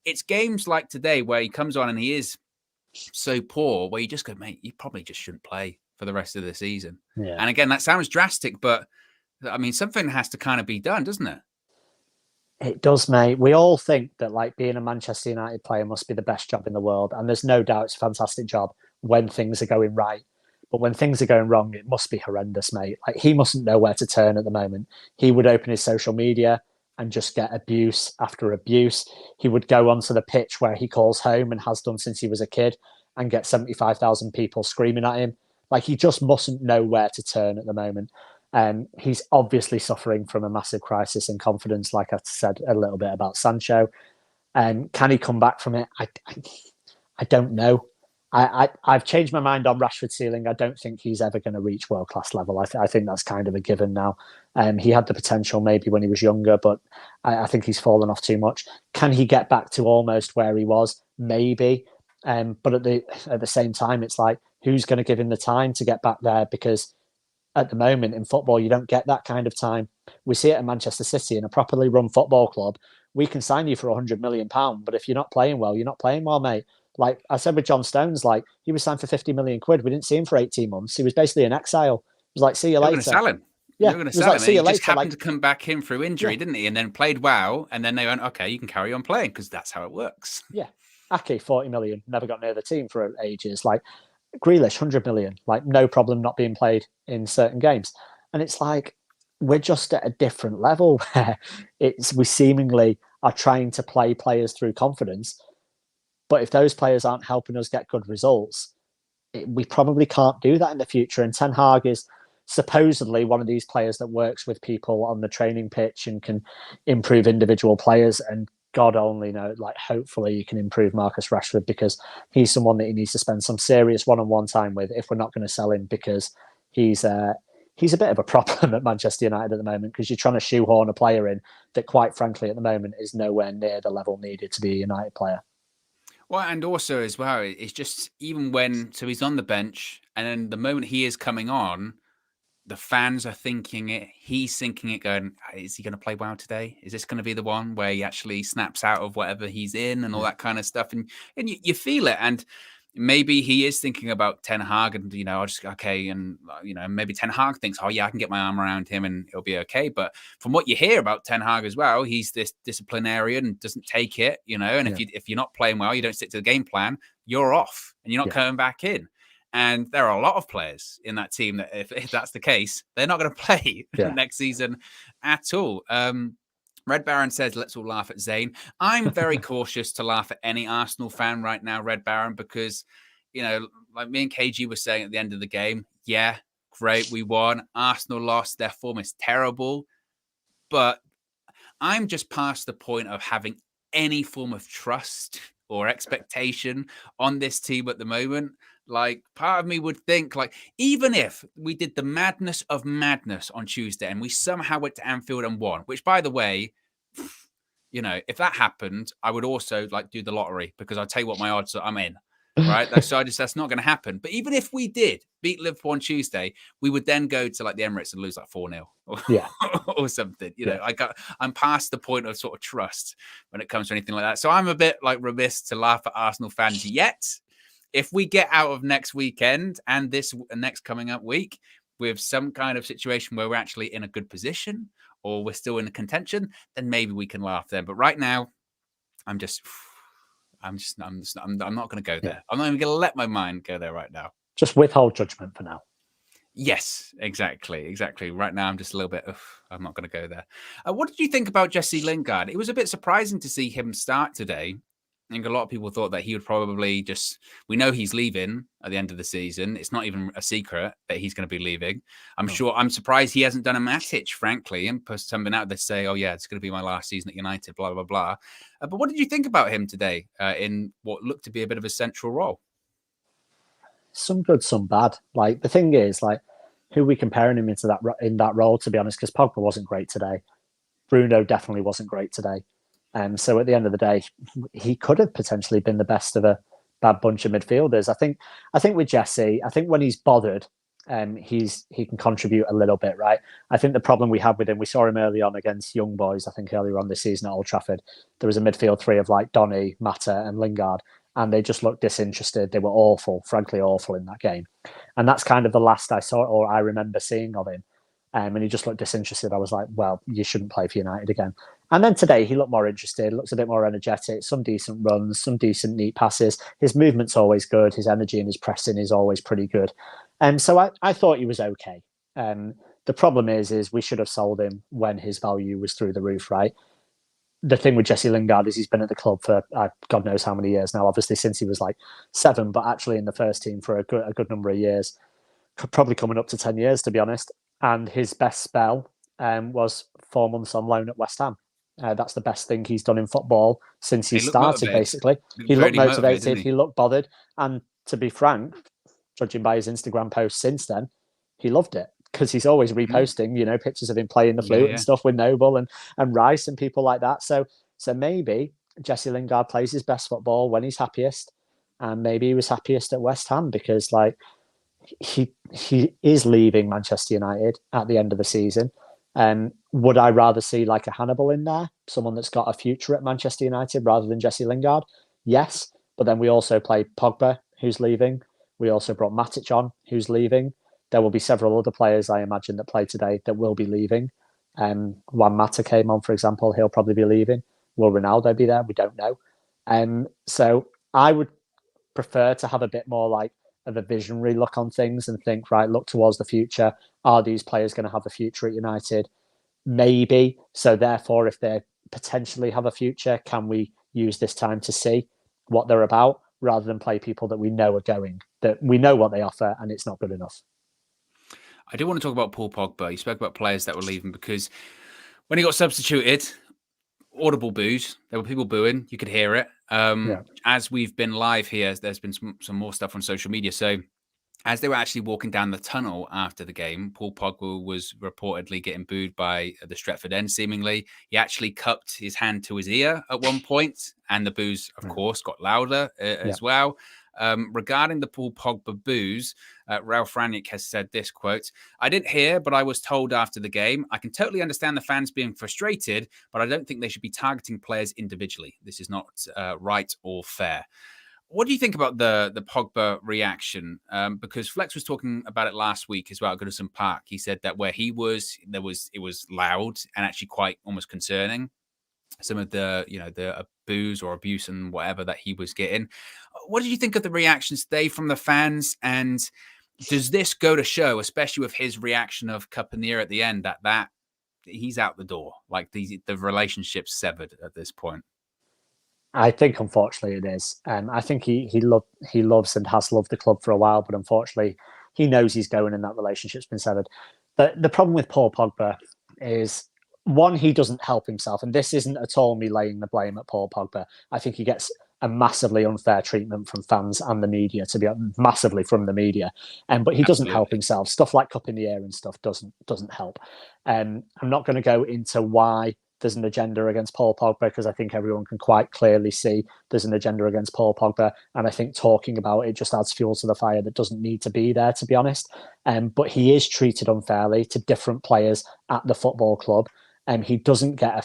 it's games like today where he comes on and he is so poor, where you just go, mate, you probably just shouldn't play for the rest of the season. Yeah. And again, that sounds drastic, but I mean, something has to kind of be done, doesn't it? It does, mate. We all think that like being a Manchester United player must be the best job in the world, and there's no doubt it's a fantastic job when things are going right. But when things are going wrong, it must be horrendous, mate. Like, he mustn't know where to turn at the moment. He would open his social media and just get abuse after abuse. He would go onto the pitch where he calls home and has done since he was a kid and get 75,000 people screaming at him. Like, he just mustn't know where to turn at the moment. He's obviously suffering from a massive crisis in confidence, like I said a little bit about Sancho. Can he come back from it? I don't know. I've changed my mind on Rashford's ceiling. I don't think he's ever going to reach world-class level. I think that's kind of a given now. He had the potential maybe when he was younger, but I think he's fallen off too much. Can he get back to almost where he was? Maybe. But at the same time, it's like, who's going to give him the time to get back there? Because at the moment in football, you don't get that kind of time. We see it at Manchester City, in a properly run football club. We can sign you for £100 million, but if you're not playing well, you're not playing well, mate. Like I said with John Stones, like, he was signed for 50 million quid. We didn't see him for 18 months. He was basically in exile. It was like, see you They were later. going to sell him. Yeah, They were going it to was sell like, him. see And you he just later. happened Like, to come back in through injury, yeah, didn't he? And then played well. And then they went, okay, you can carry on playing because that's how it works. yeah. Ake, 40 million, never got near the team for ages. Like, Grealish, 100 million, like, no problem not being played in certain games. And it's like, we're just at a different level where we seemingly are trying to play players through confidence. But if those players aren't helping us get good results, we probably can't do that in the future. And Ten Hag is supposedly one of these players that works with people on the training pitch and can improve individual players. And God only knows, like, hopefully you can improve Marcus Rashford, because he's someone that he needs to spend some serious one-on-one time with if we're not going to sell him, because he's a bit of a problem at Manchester United at the moment, because you're trying to shoehorn a player in that, quite frankly, at the moment is nowhere near the level needed to be a United player. Well, and also as well, it's just even so he's on the bench, and then the moment he is coming on, the fans are thinking it, he's thinking it, going, is he going to play well today? Is this going to be the one where he actually snaps out of whatever he's in and all that kind of stuff? And you feel it. And maybe he is thinking about Ten Hag and, I'll just, okay. And, maybe Ten Hag thinks, oh yeah, I can get my arm around him and it'll be okay. But from what you hear about Ten Hag as well, he's this disciplinarian and doesn't take it, and if you're not playing well, you don't stick to the game plan, you're off and you're not coming back in. And there are a lot of players in that team that if that's the case, they're not going to play next season at all. Red Baron says, let's all laugh at Zayn. I'm very cautious to laugh at any Arsenal fan right now, Red Baron, because, like me and KG were saying at the end of the game, yeah, great, we won. Arsenal lost. Their form is terrible. But I'm just past the point of having any form of trust or expectation on this team at the moment. Like, part of me would think, like, even if we did the madness of madness on Tuesday and we somehow went to Anfield and won, which, by the way, if that happened, I would also like do the lottery, because I'll tell you what my odds are, I'm in. Right. That's not going to happen. But even if we did beat Liverpool on Tuesday, we would then go to like the Emirates and lose like 4-0 or something. I'm past the point of sort of trust when it comes to anything like that. So I'm a bit like remiss to laugh at Arsenal fans yet. If we get out of next weekend and this next coming up week with some kind of situation where we're actually in a good position or we're still in a contention, then maybe we can laugh then. But right now, I'm not going to go there. I'm not even going to let my mind go there right now. Just withhold judgment for now. Yes, exactly. Right now, I'm just a little bit. I'm not going to go there. What did you think about Jesse Lingard? It was a bit surprising to see him start today. I think a lot of people thought that he would probably just. We know he's leaving at the end of the season. It's not even a secret that he's going to be leaving. I'm surprised he hasn't done a Matic, frankly, and put something out there to say, "Oh yeah, it's going to be my last season at United." Blah blah blah. But what did you think about him today in what looked to be a bit of a central role? Some good, some bad. Like the thing is, like who are we comparing him into that role? To be honest, because Pogba wasn't great today. Bruno definitely wasn't great today. So at the end of the day, he could have potentially been the best of a bad bunch of midfielders. I think with Jesse, I think when he's bothered, he can contribute a little bit, right? I think the problem we had with him, we saw him early on against young boys. I think earlier on this season at Old Trafford, there was a midfield three of like Donny, Mata, and Lingard, and they just looked disinterested. They were awful, frankly awful in that game, and that's kind of the last I saw or I remember seeing of him. And he just looked disinterested. I was like, well, you shouldn't play for United again. And then today he looked more interested, looks a bit more energetic, some decent runs, some decent neat passes. His movement's always good. His energy and his pressing is always pretty good. So I thought he was okay. The problem is we should have sold him when his value was through the roof, right? The thing with Jesse Lingard is he's been at the club for God knows how many years now, obviously since he was like 7, but actually in the first team for a good number of years, probably coming up to 10 years, to be honest. And his best spell was 4 months on loan at West Ham. That's the best thing he's done in football since he started, basically. He looked motivated, he looked bothered. And to be frank, judging by his Instagram posts since then, he loved it because he's always reposting, pictures of him playing the flute and stuff with Noble and Rice and people like that. So maybe Jesse Lingard plays his best football when he's happiest. And maybe he was happiest at West Ham because, like, he is leaving Manchester United at the end of the season. Would I rather see like a Hannibal in there, someone that's got a future at Manchester United rather than Jesse Lingard? Yes, but then we also play Pogba, who's leaving. We also brought Matic on, who's leaving. There will be several other players, I imagine, that play today that will be leaving. Juan Mata came on, for example. He'll probably be leaving. Will Ronaldo be there? We don't know. So I would prefer to have a bit more like of a visionary look on things and think, right, look towards the future. Are these players going to have a future at United? Maybe. So therefore, if they potentially have a future, can we use this time to see what they're about rather than play people that we know are going, that we know what they offer and it's not good enough? I do want to talk about Paul Pogba. You spoke about players that were leaving because when he got substituted, audible boos. There were people booing. You could hear it. As we've been live here, there's been some more stuff on social media. So as they were actually walking down the tunnel after the game, Paul Pogba was reportedly getting booed by the Stretford end, seemingly. He actually cupped his hand to his ear at one point, and the boos, of course, got louder as well. Regarding the Paul Pogba boos, Ralph Rangnick has said this, quote, "I didn't hear, but I was told after the game. I can totally understand the fans being frustrated, but I don't think they should be targeting players individually. This is not right or fair." What do you think about the Pogba reaction? Because Flex was talking about it last week as well at Goodison Park. He said that where he was, it was loud and actually quite almost concerning. Some of the the booze or abuse and whatever that he was getting. What did you think of the reactions today from the fans? And does this go to show, especially with his reaction of cup in the ear at the end, that he's out the door, like the relationship's severed at this point? I think, unfortunately, it is. I think he loves and has loved the club for a while, but unfortunately, he knows he's going, and that relationship's been severed. The problem with Paul Pogba is, one, he doesn't help himself, and this isn't at all me laying the blame at Paul Pogba. I think he gets a massively unfair treatment from fans and the media, to be massively from the media. But he doesn't help himself. Stuff like cup in the air and stuff doesn't help. I'm not going to go into why there's an agenda against Paul Pogba, because I think everyone can quite clearly see there's an agenda against Paul Pogba. And I think talking about it just adds fuel to the fire that doesn't need to be there, to be honest. But he is treated unfairly to different players at the football club. He doesn't get a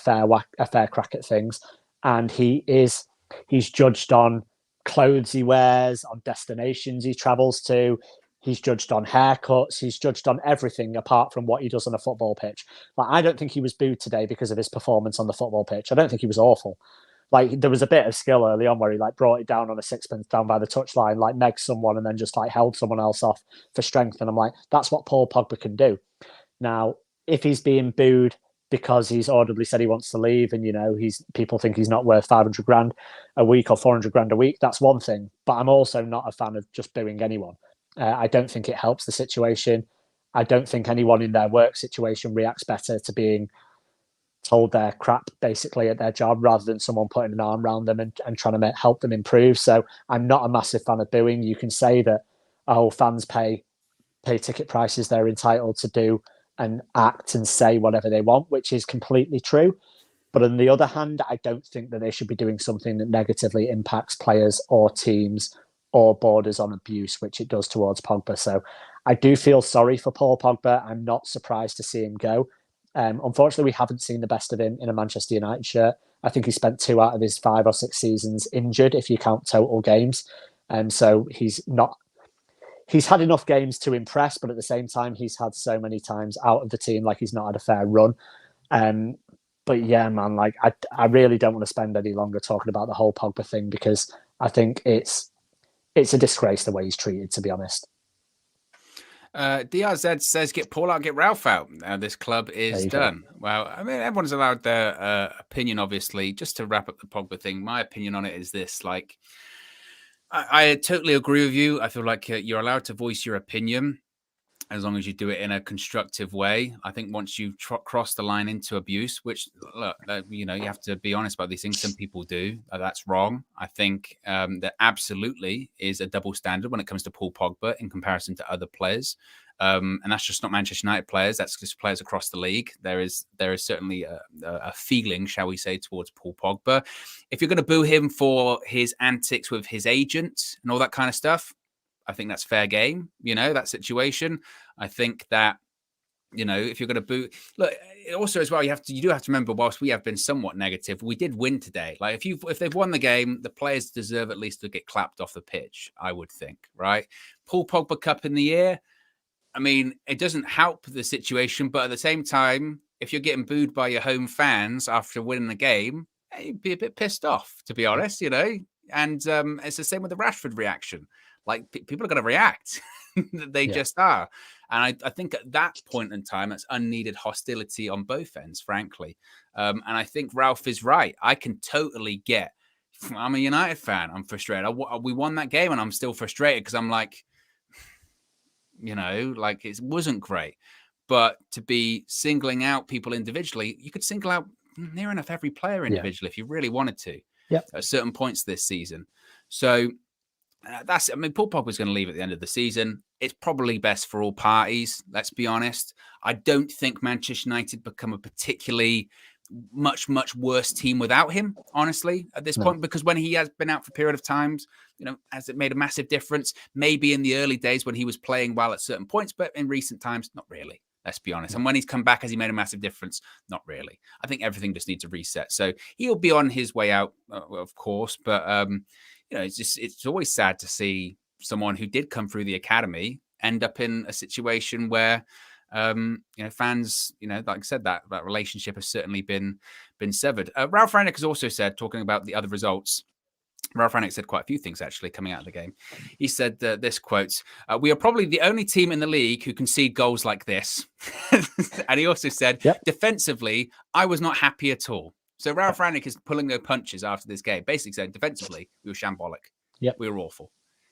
fair crack at things. And he's judged on clothes he wears, on destinations he travels to. He's judged on haircuts. He's judged on everything apart from what he does on a football pitch. Like, I don't think he was booed today because of his performance on the football pitch. I don't think he was awful. Like there was a bit of skill early on where he like brought it down on a sixpence down by the touchline, like negged someone and then just like held someone else off for strength. And I'm like, that's what Paul Pogba can do. Now, if he's being booed because he's audibly said he wants to leave, and people think he's not worth 500 grand a week or 400 grand a week, that's one thing. But I'm also not a fan of just booing anyone. I don't think it helps the situation. I don't think anyone in their work situation reacts better to being told they're crap basically at their job rather than someone putting an arm around them and trying to help them improve. So I'm not a massive fan of booing. You can say that, oh, fans pay ticket prices, they're entitled to do and act and say whatever they want, which is completely true. But on the other hand, I don't think that they should be doing something that negatively impacts players or teams or borders on abuse, which it does towards Pogba. So I do feel sorry for Paul Pogba. I'm not surprised to see him go. Unfortunately, we haven't seen the best of him in a Manchester United shirt. I think he spent 2 out of his 5 or 6 seasons injured, if you count total games. And so he's had enough games to impress, but at the same time, he's had so many times out of the team, like he's not had a fair run. But yeah, man, like I really don't want to spend any longer talking about the whole Pogba thing because I think it's a disgrace the way he's treated, to be honest. DRZ says, get Paul out, get Ralph out. This club is done. Go. Well, I mean, everyone's allowed their opinion, obviously. Just to wrap up the Pogba thing, my opinion on it is this. Like, I totally agree with you. I feel like you're allowed to voice your opinion as long as you do it in a constructive way. I think once you cross the line into abuse, which, look, you have to be honest about these things. Some people do. That's wrong. I think there absolutely is a double standard when it comes to Paul Pogba in comparison to other players. And that's just not Manchester United players. That's just players across the league. There is certainly a feeling, shall we say, towards Paul Pogba. If you're going to boo him for his antics with his agent and all that kind of stuff, I think that's fair game, that situation. I think that, if you're going to boo, look, also as well, you do have to remember, whilst we have been somewhat negative, we did win today. Like if they've won the game, the players deserve at least to get clapped off the pitch, I would think, right? Paul Pogba Cup in the air. I mean, it doesn't help the situation, but at the same time, if you're getting booed by your home fans after winning the game, you'd be a bit pissed off, to be honest, And it's the same with the Rashford reaction. Like, people are going to react. They just are. And I think at that point in time, that's unneeded hostility on both ends, frankly. And I think Ralph is right. I can totally get, I'm a United fan. I'm frustrated. We won that game and I'm still frustrated because I'm like, it wasn't great. But to be singling out people individually, you could single out near enough every player individually if you really wanted to at certain points this season. So Paul Pogba's going to leave at the end of the season. It's probably best for all parties, let's be honest. I don't think Manchester United become a particularly much, much worse team without him, honestly, at this point, because when he has been out for a period of times, has it made a massive difference? Maybe in the early days when he was playing well at certain points, but in recent times, not really. Let's be honest. And when he's come back, has he made a massive difference? Not really. I think everything just needs to reset. So he'll be on his way out, of course, but it's always sad to see someone who did come through the academy end up in a situation where fans, like I said, that relationship has certainly been severed. Ralph Rangnick has also said, talking about the other results, Ralph Rangnick said quite a few things actually coming out of the game. He said this quote, "We are probably the only team in the league who concede goals like this." And he also said, defensively, I was not happy at all. So Ralph Rangnick is pulling no punches after this game, basically saying defensively, we were shambolic. We were awful.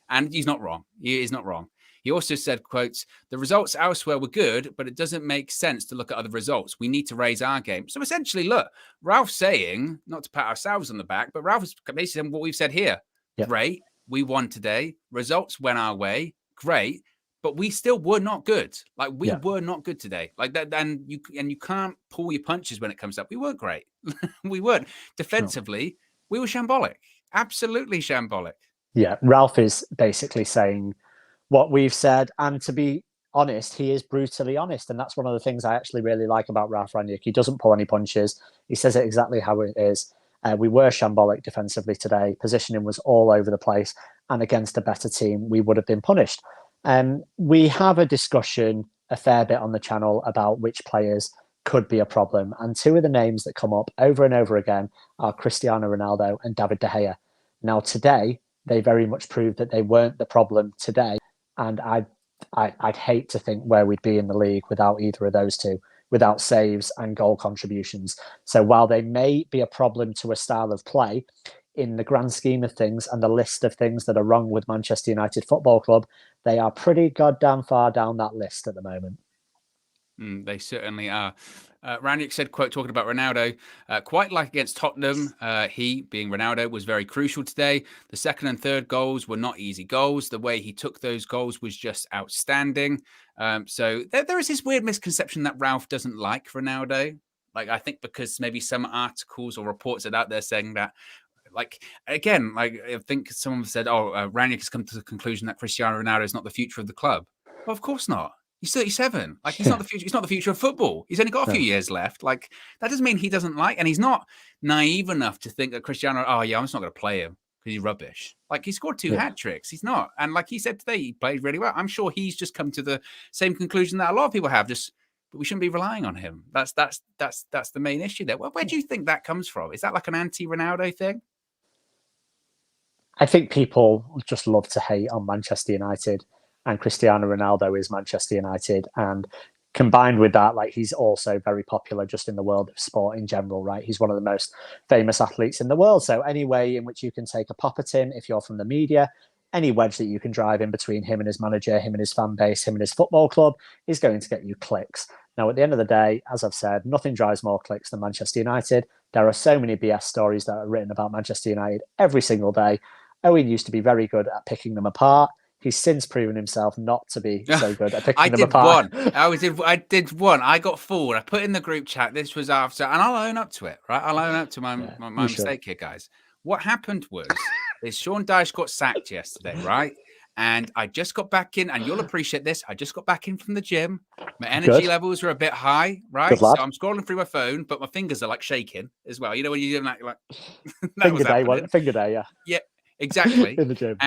And he's not wrong. He is not wrong. He also said, quotes, "The results elsewhere were good, but it doesn't make sense to look at other results. We need to raise our game." So essentially, look, Ralph's saying, not to pat ourselves on the back, but Ralph is basically saying what we've said here. Great. We won today. Results went our way. Great. But we still were not good. Like, we were not good today. Like that, and you can't pull your punches when it comes up. We weren't great. We weren't. Defensively, we were shambolic. Absolutely shambolic. Yeah, Ralph is basically saying what we've said, and to be honest, he is brutally honest, and that's one of the things I actually really like about Ralph Rangnick. He doesn't pull any punches. He says it exactly how it is. We were shambolic defensively today. Positioning was all over the place, and against a better team, we would have been punished. We have a discussion a fair bit on the channel about which players could be a problem. And two of the names that come up over and over again are Cristiano Ronaldo and David De Gea. Now, today, they very much proved that they weren't the problem today. And I'd hate to think where we'd be in the league without either of those two, without saves and goal contributions. So while they may be a problem to a style of play, in the grand scheme of things and the list of things that are wrong with Manchester United Football Club, they are pretty goddamn far down that list at the moment. They certainly are. Rangnick said, quote, talking about Ronaldo, quite like against Tottenham, he, being Ronaldo, was very crucial today. The second and third goals were not easy goals. The way he took those goals was just outstanding. So there is this weird misconception that Ralph doesn't like Ronaldo. Like, I think because maybe some articles or reports are out there saying that, like, again, like, I think someone said, Rangnick has come to the conclusion that Cristiano Ronaldo is not the future of the club. Well, of course not. He's 37. Like, he's not the future. He's not the future of football. He's only got a few years left. Like, that doesn't mean he doesn't like, and he's not naive enough to think that Cristiano, I'm just not going to play him because he's rubbish. Like, he scored 2 hat tricks. He's not. And like he said today, he played really well. I'm sure he's just come to the same conclusion that a lot of people have, but we shouldn't be relying on him. That's the main issue there. Where do you think that comes from? Is that like an anti-Ronaldo thing? I think people just love to hate on Manchester United, and Cristiano Ronaldo is Manchester United. And combined with that, like, he's also very popular just in the world of sport in general, right? He's one of the most famous athletes in the world. So any way in which you can take a pop at him, if you're from the media, any wedge that you can drive in between him and his manager, him and his fan base, him and his football club is going to get you clicks. Now, at the end of the day, as I've said, nothing drives more clicks than Manchester United. There are so many BS stories that are written about Manchester United every single day. Owen used to be very good at picking them apart. He's since proven himself not to be so good at picking them apart. I did one. I got fooled. I put in the group chat. This was after, and I'll own up to it, right? I'll own up to my mistake here, guys. What happened was, is Sean Dyche got sacked yesterday, right? And I just got back in, and you'll appreciate this. I just got back in from the gym. My energy levels are a bit high, right? So I'm scrolling through my phone, but my fingers are like shaking as well. You know when you're doing that, like finger day, yeah. Yeah, exactly. In the gym.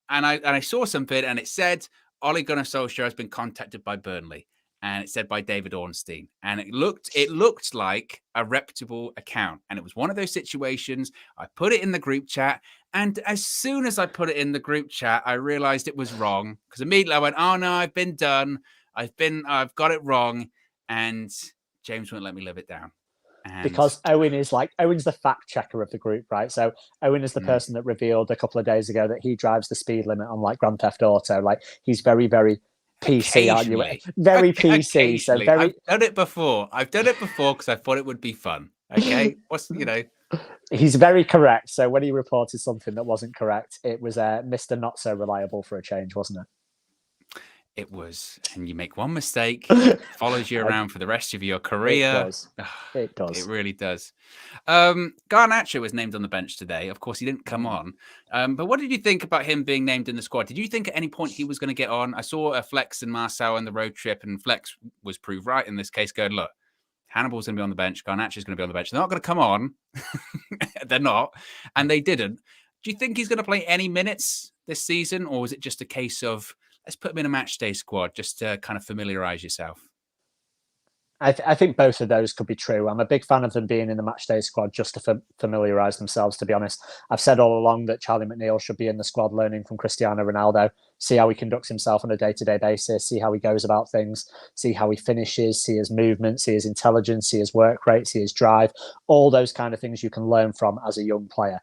And I saw something, and it said Ole Gunnar Solskjaer has been contacted by Burnley, and it said by David Ornstein, and it looked like a reputable account, and it was one of those situations. I put it in the group chat, and as soon as I put it in the group chat, I realized it was wrong, because immediately I went, "Oh no, I've been done. I've got it wrong," and James wouldn't let me live it down. Because Owen's the fact checker of the group, right? So Owen is the person that revealed a couple of days ago that he drives the speed limit on like Grand Theft Auto. Like, he's very, very PC, aren't you? Very PC. So I've done it before. Because I thought it would be fun. Okay, He's very correct. So when he reported something that wasn't correct, it was Mr. Not So Reliable for a change, wasn't it? It was, and you make one mistake, it follows you around for the rest of your career. It does. It really does. Garnacho was named on the bench today. Of course, he didn't come on. But what did you think about him being named in the squad? Did you think at any point he was going to get on? I saw Flex and Marcel on the road trip, and Flex was proved right in this case, going, look, Hannibal's going to be on the bench. Garnacho's going to be on the bench. They're not going to come on. They're not. And they didn't. Do you think he's going to play any minutes this season? Or was it just a case of, let's put him in a match day squad just to kind of familiarize yourself? I think both of those could be true. I'm a big fan of them being in the match day squad just to familiarise themselves, to be honest. I've said all along that Charlie McNeil should be in the squad learning from Cristiano Ronaldo, see how he conducts himself on a day-to-day basis, see how he goes about things, see how he finishes, see his movement, see his intelligence, see his work rate, see his drive, all those kind of things you can learn from as a young player.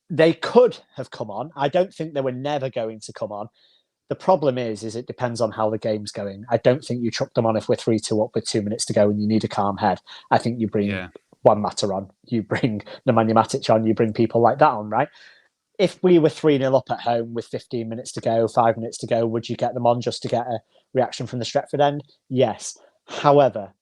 They could have come on. I don't think they were never going to come on. The problem is it depends on how the game's going. I don't think you chuck them on if we're 3-2 up with 2 minutes to go and you need a calm head. I think you bring Juan Mata on, you bring Nemanja Matic on, you bring people like that on, right? If we were 3-0 up at home with 15 minutes to go, 5 minutes to go, would you get them on just to get a reaction from the Stretford end? Yes. However,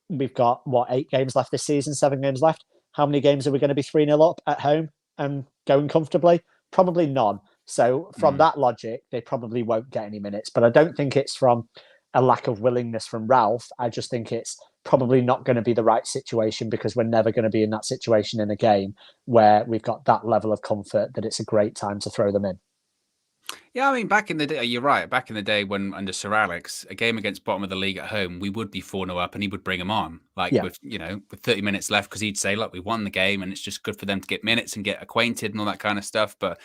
we've got, 8 games left this season, 7 games left. How many games are we going to be 3-0 up at home and going comfortably? Probably none. So from that logic, they probably won't get any minutes. But I don't think it's from a lack of willingness from Ralph. I just think it's probably not going to be the right situation, because we're never going to be in that situation in a game where we've got that level of comfort that it's a great time to throw them in. Yeah, I mean, back in the day, you're right. Back in the day when under Sir Alex, a game against bottom of the league at home, we would be 4-0 up and he would bring them on, like Yeah, with 30 minutes left, because he'd say, look, we won the game and it's just good for them to get minutes and get acquainted and all that kind of stuff. But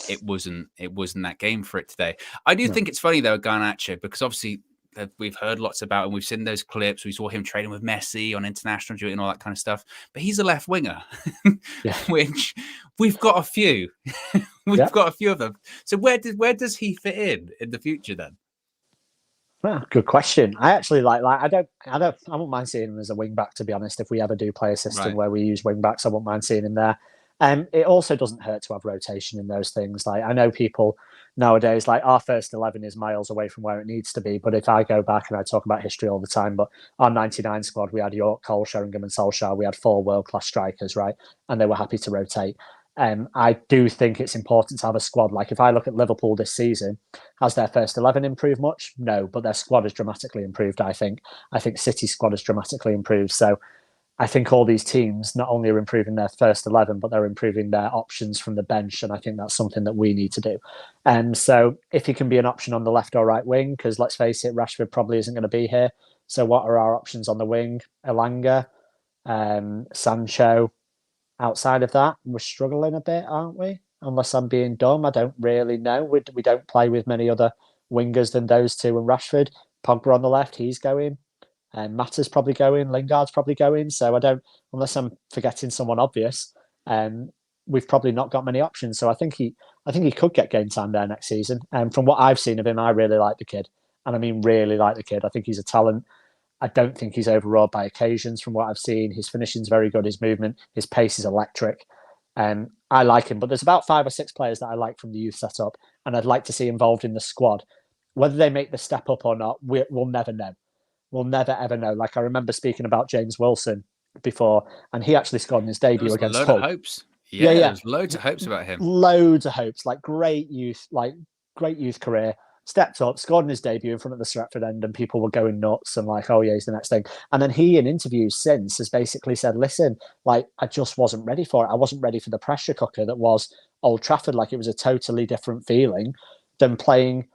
it wasn't that game for it today. I do no, think it's funny, though, Garnacho, because obviously we've heard lots about and we've seen those clips. We saw him training with Messi on international duty and all that kind of stuff. But he's a left winger, yeah, which we've got a few. yeah. We've got a few of them. So where does he fit in the future then? Well, good question. I actually I wouldn't mind seeing him as a wing back, to be honest. If we ever do play a system Right. where we use wing backs, I wouldn't mind seeing him there. It also doesn't hurt to have rotation in those things. Like, I know people nowadays, like, our first 11 is miles away from where it needs to be. But if I go back, and I talk about history all the time, but our 99 squad, we had York, Cole, Sheringham and Solskjaer. We had 4 world-class strikers, right? And they were happy to rotate. I do think it's important to have a squad. Like, if I look at Liverpool this season, has their first 11 improved much? No, but their squad has dramatically improved, I think. I think City's squad has dramatically improved. So I think all these teams not only are improving their first 11, but they're improving their options from the bench. And I think that's something that we need to do. So if he can be an option on the left or right wing, because let's face it, Rashford probably isn't going to be here. So what are our options on the wing? Elanga, Sancho. Outside of that, we're struggling a bit, aren't we? Unless I'm being dumb, I don't really know. We don't play with many other wingers than those two and Rashford. Pogba on the left, he's going. And Mata's probably going. Lingard's probably going. So I don't, unless I'm forgetting someone obvious, we've probably not got many options. So I think he could get game time there next season. And from what I've seen of him, I really like the kid, and I mean really like the kid. I think he's a talent. I don't think he's overawed by occasions from what I've seen. His finishing's very good. His movement, his pace is electric. I like him, but there's about 5 or 6 players that I like from the youth setup, and I'd like to see involved in the squad. Whether they make the step up or not, we'll never know. We'll never ever know. Like, I remember speaking about James Wilson before, and he actually scored in his There debut was a against load of Hull. hopes. Yeah, Yeah, yeah, there's loads of hopes about him. loads of hopes. Great youth career. Stepped up, scored in his debut in front of the Stratford end, and people were going nuts and like, oh yeah, he's the next thing. And then he, in interviews since, has basically said, listen, like, I just wasn't ready for it. I wasn't ready for the pressure cooker that was Old Trafford. Like, it was a totally different feeling than playing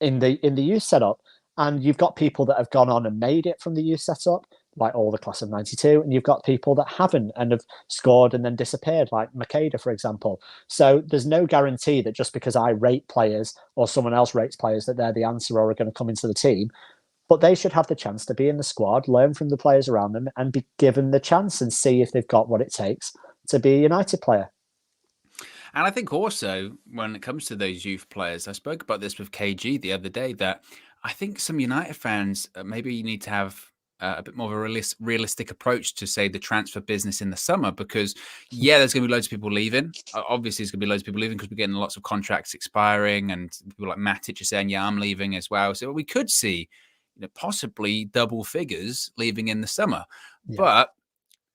in the youth setup. And you've got people that have gone on and made it from the youth setup, like all the class of 92, and you've got people that haven't and have scored and then disappeared, like Makeda, for example. So there's no guarantee that just because I rate players or someone else rates players that they're the answer or are going to come into the team. But they should have the chance to be in the squad, learn from the players around them, and be given the chance and see if they've got what it takes to be a United player. And I think also when it comes to those youth players, I spoke about this with KG the other day, that I think some United fans, maybe you need to have a bit more of a realistic approach to, say, the transfer business in the summer, because yeah, there's going to be loads of people leaving. Obviously, there's going to be loads of people leaving because we're getting lots of contracts expiring, and people like Matic are saying, yeah, I'm leaving as well. So we could see, possibly double figures leaving in the summer. Yeah. But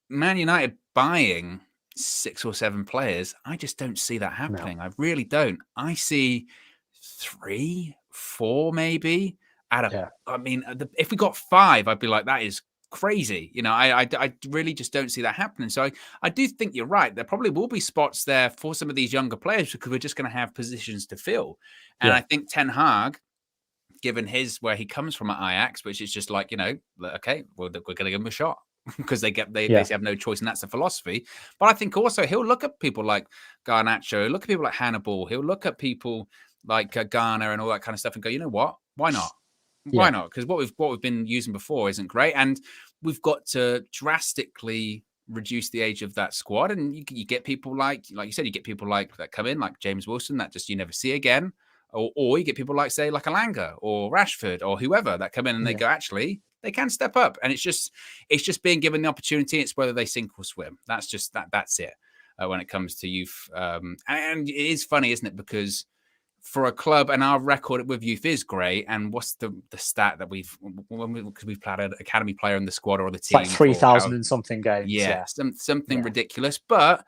Man United buying 6 or 7 players, I just don't see that happening. No. I really don't. I see 3, 4 maybe. Yeah. I mean, if we got 5, I'd be like, that is crazy. I really just don't see that happening. So I do think you're right. There probably will be spots there for some of these younger players because we're just going to have positions to fill. And Yeah. I think Ten Hag, given where he comes from at Ajax, which is just like, okay, well, we're going to give him a shot because they basically have no choice, and that's the philosophy. But I think also he'll look at people like Garnacho, he'll look at people like Hannibal, he'll look at people like Garner and all that kind of stuff and go, you know what? Why not? Why not? Because what we've been using before isn't great, and we've got to drastically reduce the age of that squad. And you get people like you said, you get people like that come in, like James Wilson, that just you never see again. Or you get people like, say, like Elanga or Rashford or whoever that come in and they go, actually, they can step up. And it's just being given the opportunity. It's whether they sink or swim. That's just that's it when it comes to youth. And it is funny, isn't it? Because for a club, and our record with youth is great. And what's the stat that we've played an academy player in the squad or the team? It's like 3,000 and something games. Yeah. Something ridiculous. But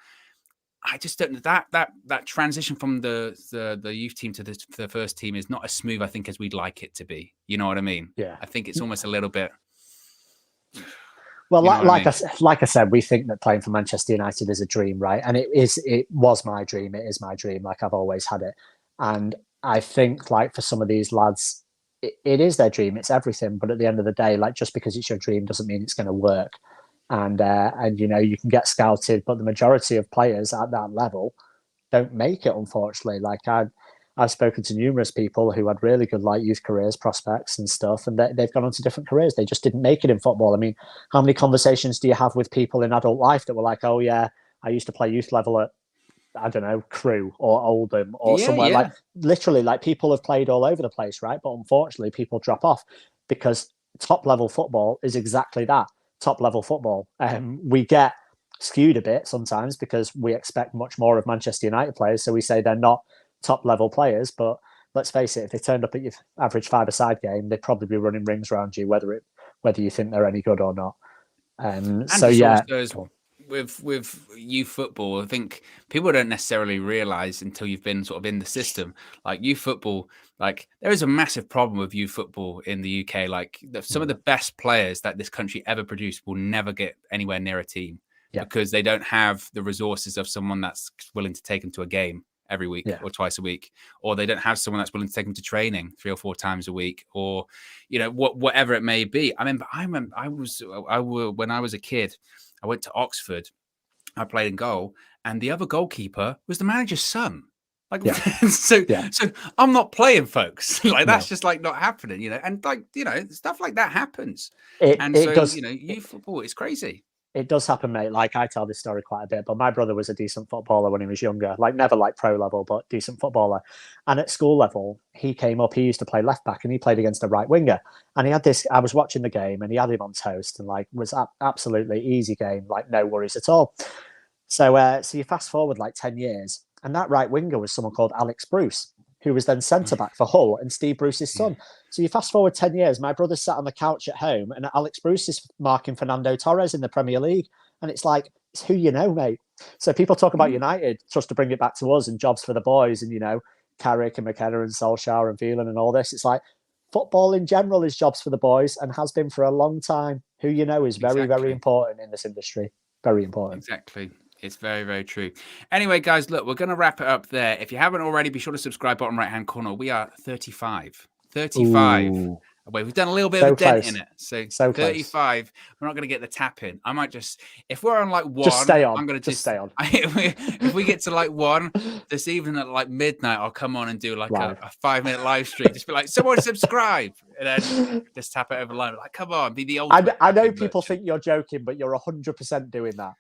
I just don't know that transition from the youth team to the first team is not as smooth, I think, as we'd like it to be. You know what I mean? Yeah. I think it's almost a little bit. Well, like I said, we think that playing for Manchester United is a dream, right? And it was my dream. It is my dream. Like, I've always had it. And I think like for some of these lads, it is their dream. It's everything. But at the end of the day, like just because it's your dream doesn't mean it's going to work. And you know, you can get scouted, but the majority of players at that level don't make it, unfortunately. Like I've spoken to numerous people who had really good like youth careers, prospects and stuff, and they've gone on to different careers. They just didn't make it in football. I mean, how many conversations do you have with people in adult life that were like, "Oh yeah, I used to play youth level at, I don't know, Crewe or Oldham or somewhere," like literally like people have played all over the place, right? But unfortunately, people drop off because top level football is exactly that, top level football. We get skewed a bit sometimes because we expect much more of Manchester United players. So we say they're not top level players, but let's face it, if they turned up at your average five-a-side game, they'd probably be running rings around you, whether you think they're any good or not. And so yeah, with youth football, I think people don't necessarily realize until you've been sort of in the system. Like youth football, like there is a massive problem with youth football in the UK. Like some of the best players that this country ever produced will never get anywhere near a team because they don't have the resources of someone that's willing to take them to a game every week or twice a week, or they don't have someone that's willing to take them to training 3 or 4 times a week, or you know whatever it may be. I remember when I was a kid, I went to Oxford, I played in goal, and the other goalkeeper was the manager's son. Like so I'm not playing, folks. Like that's just like not happening, you know. And like, you know, stuff like that happens. It does, you know, youth football is crazy. It does happen, mate. Like I tell this story quite a bit, but my brother was a decent footballer when he was younger, like never like pro level, but decent footballer. And at school level, he came up, he used to play left back and he played against a right winger. And he had this, I was watching the game and he had him on toast and like was absolutely easy game, like no worries at all. So you fast forward like 10 years and that right winger was someone called Alex Bruce, who was then centre back for Hull and Steve Bruce's son. So you fast forward 10 years, my brother sat on the couch at home and Alex Bruce is marking Fernando Torres in the Premier League. And it's like, it's who you know, mate. So people talk about United, just to bring it back to us and jobs for the boys and, you know, Carrick and McKenna and Solskjaer and Phelan and all this. It's like football in general is jobs for the boys and has been for a long time. Who you know is very, very important in this industry. Very important. Exactly. It's very, very true. Anyway, guys, look, we're going to wrap it up there. If you haven't already, be sure to subscribe, bottom right-hand corner. We are 35. 35. Ooh. Away. We've done a little bit of a dent in it. So 35. Close. We're not going to get the tap in. I might just, if we're on like 1, just stay on. I'm going to just stay on. If we get to like 1 this evening at like midnight, I'll come on and do like a 5-minute live stream. Just be like, someone subscribe. And then just tap it over the line. Like, come on, be the ultimate. I know people think you're joking, but you're 100% doing that.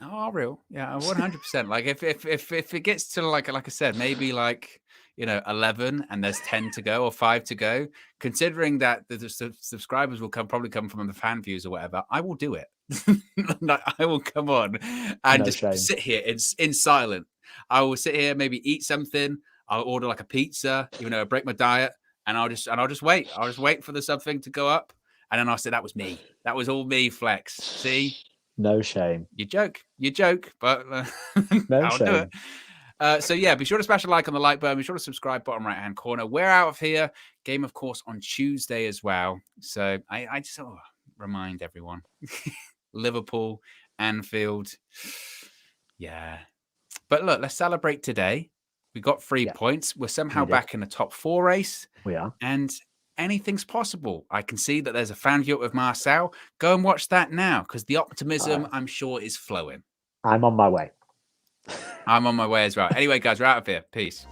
Oh, real. Yeah, 100%. Like if it gets to like I said, maybe like, you know, 11 and there's 10 to go or 5 to go, considering that the subscribers will probably come from the fan views or whatever, I will do it. I will come on and sit here in silent. I will sit here, maybe eat something. I'll order like a pizza, even though I break my diet, and I'll just wait. I'll just wait for the something to go up, and then I'll say that was me. That was all me, Flex. See. No shame. You joke, but no I'll shame. do it. So yeah, be sure to smash a like on the like button. Be sure to subscribe, bottom right-hand corner. We're out of here. Game, of course, on Tuesday as well. So I just remind everyone. Liverpool, Anfield. Yeah. But look, let's celebrate today. We got 3 points. We're somehow back in the top 4 race. We are. And anything's possible. I can see that there's a fan view with Marcel. Go and watch that now because the optimism, I'm sure, is flowing. I'm on my way. I'm on my way as well. Anyway, guys, we're out of here. Peace.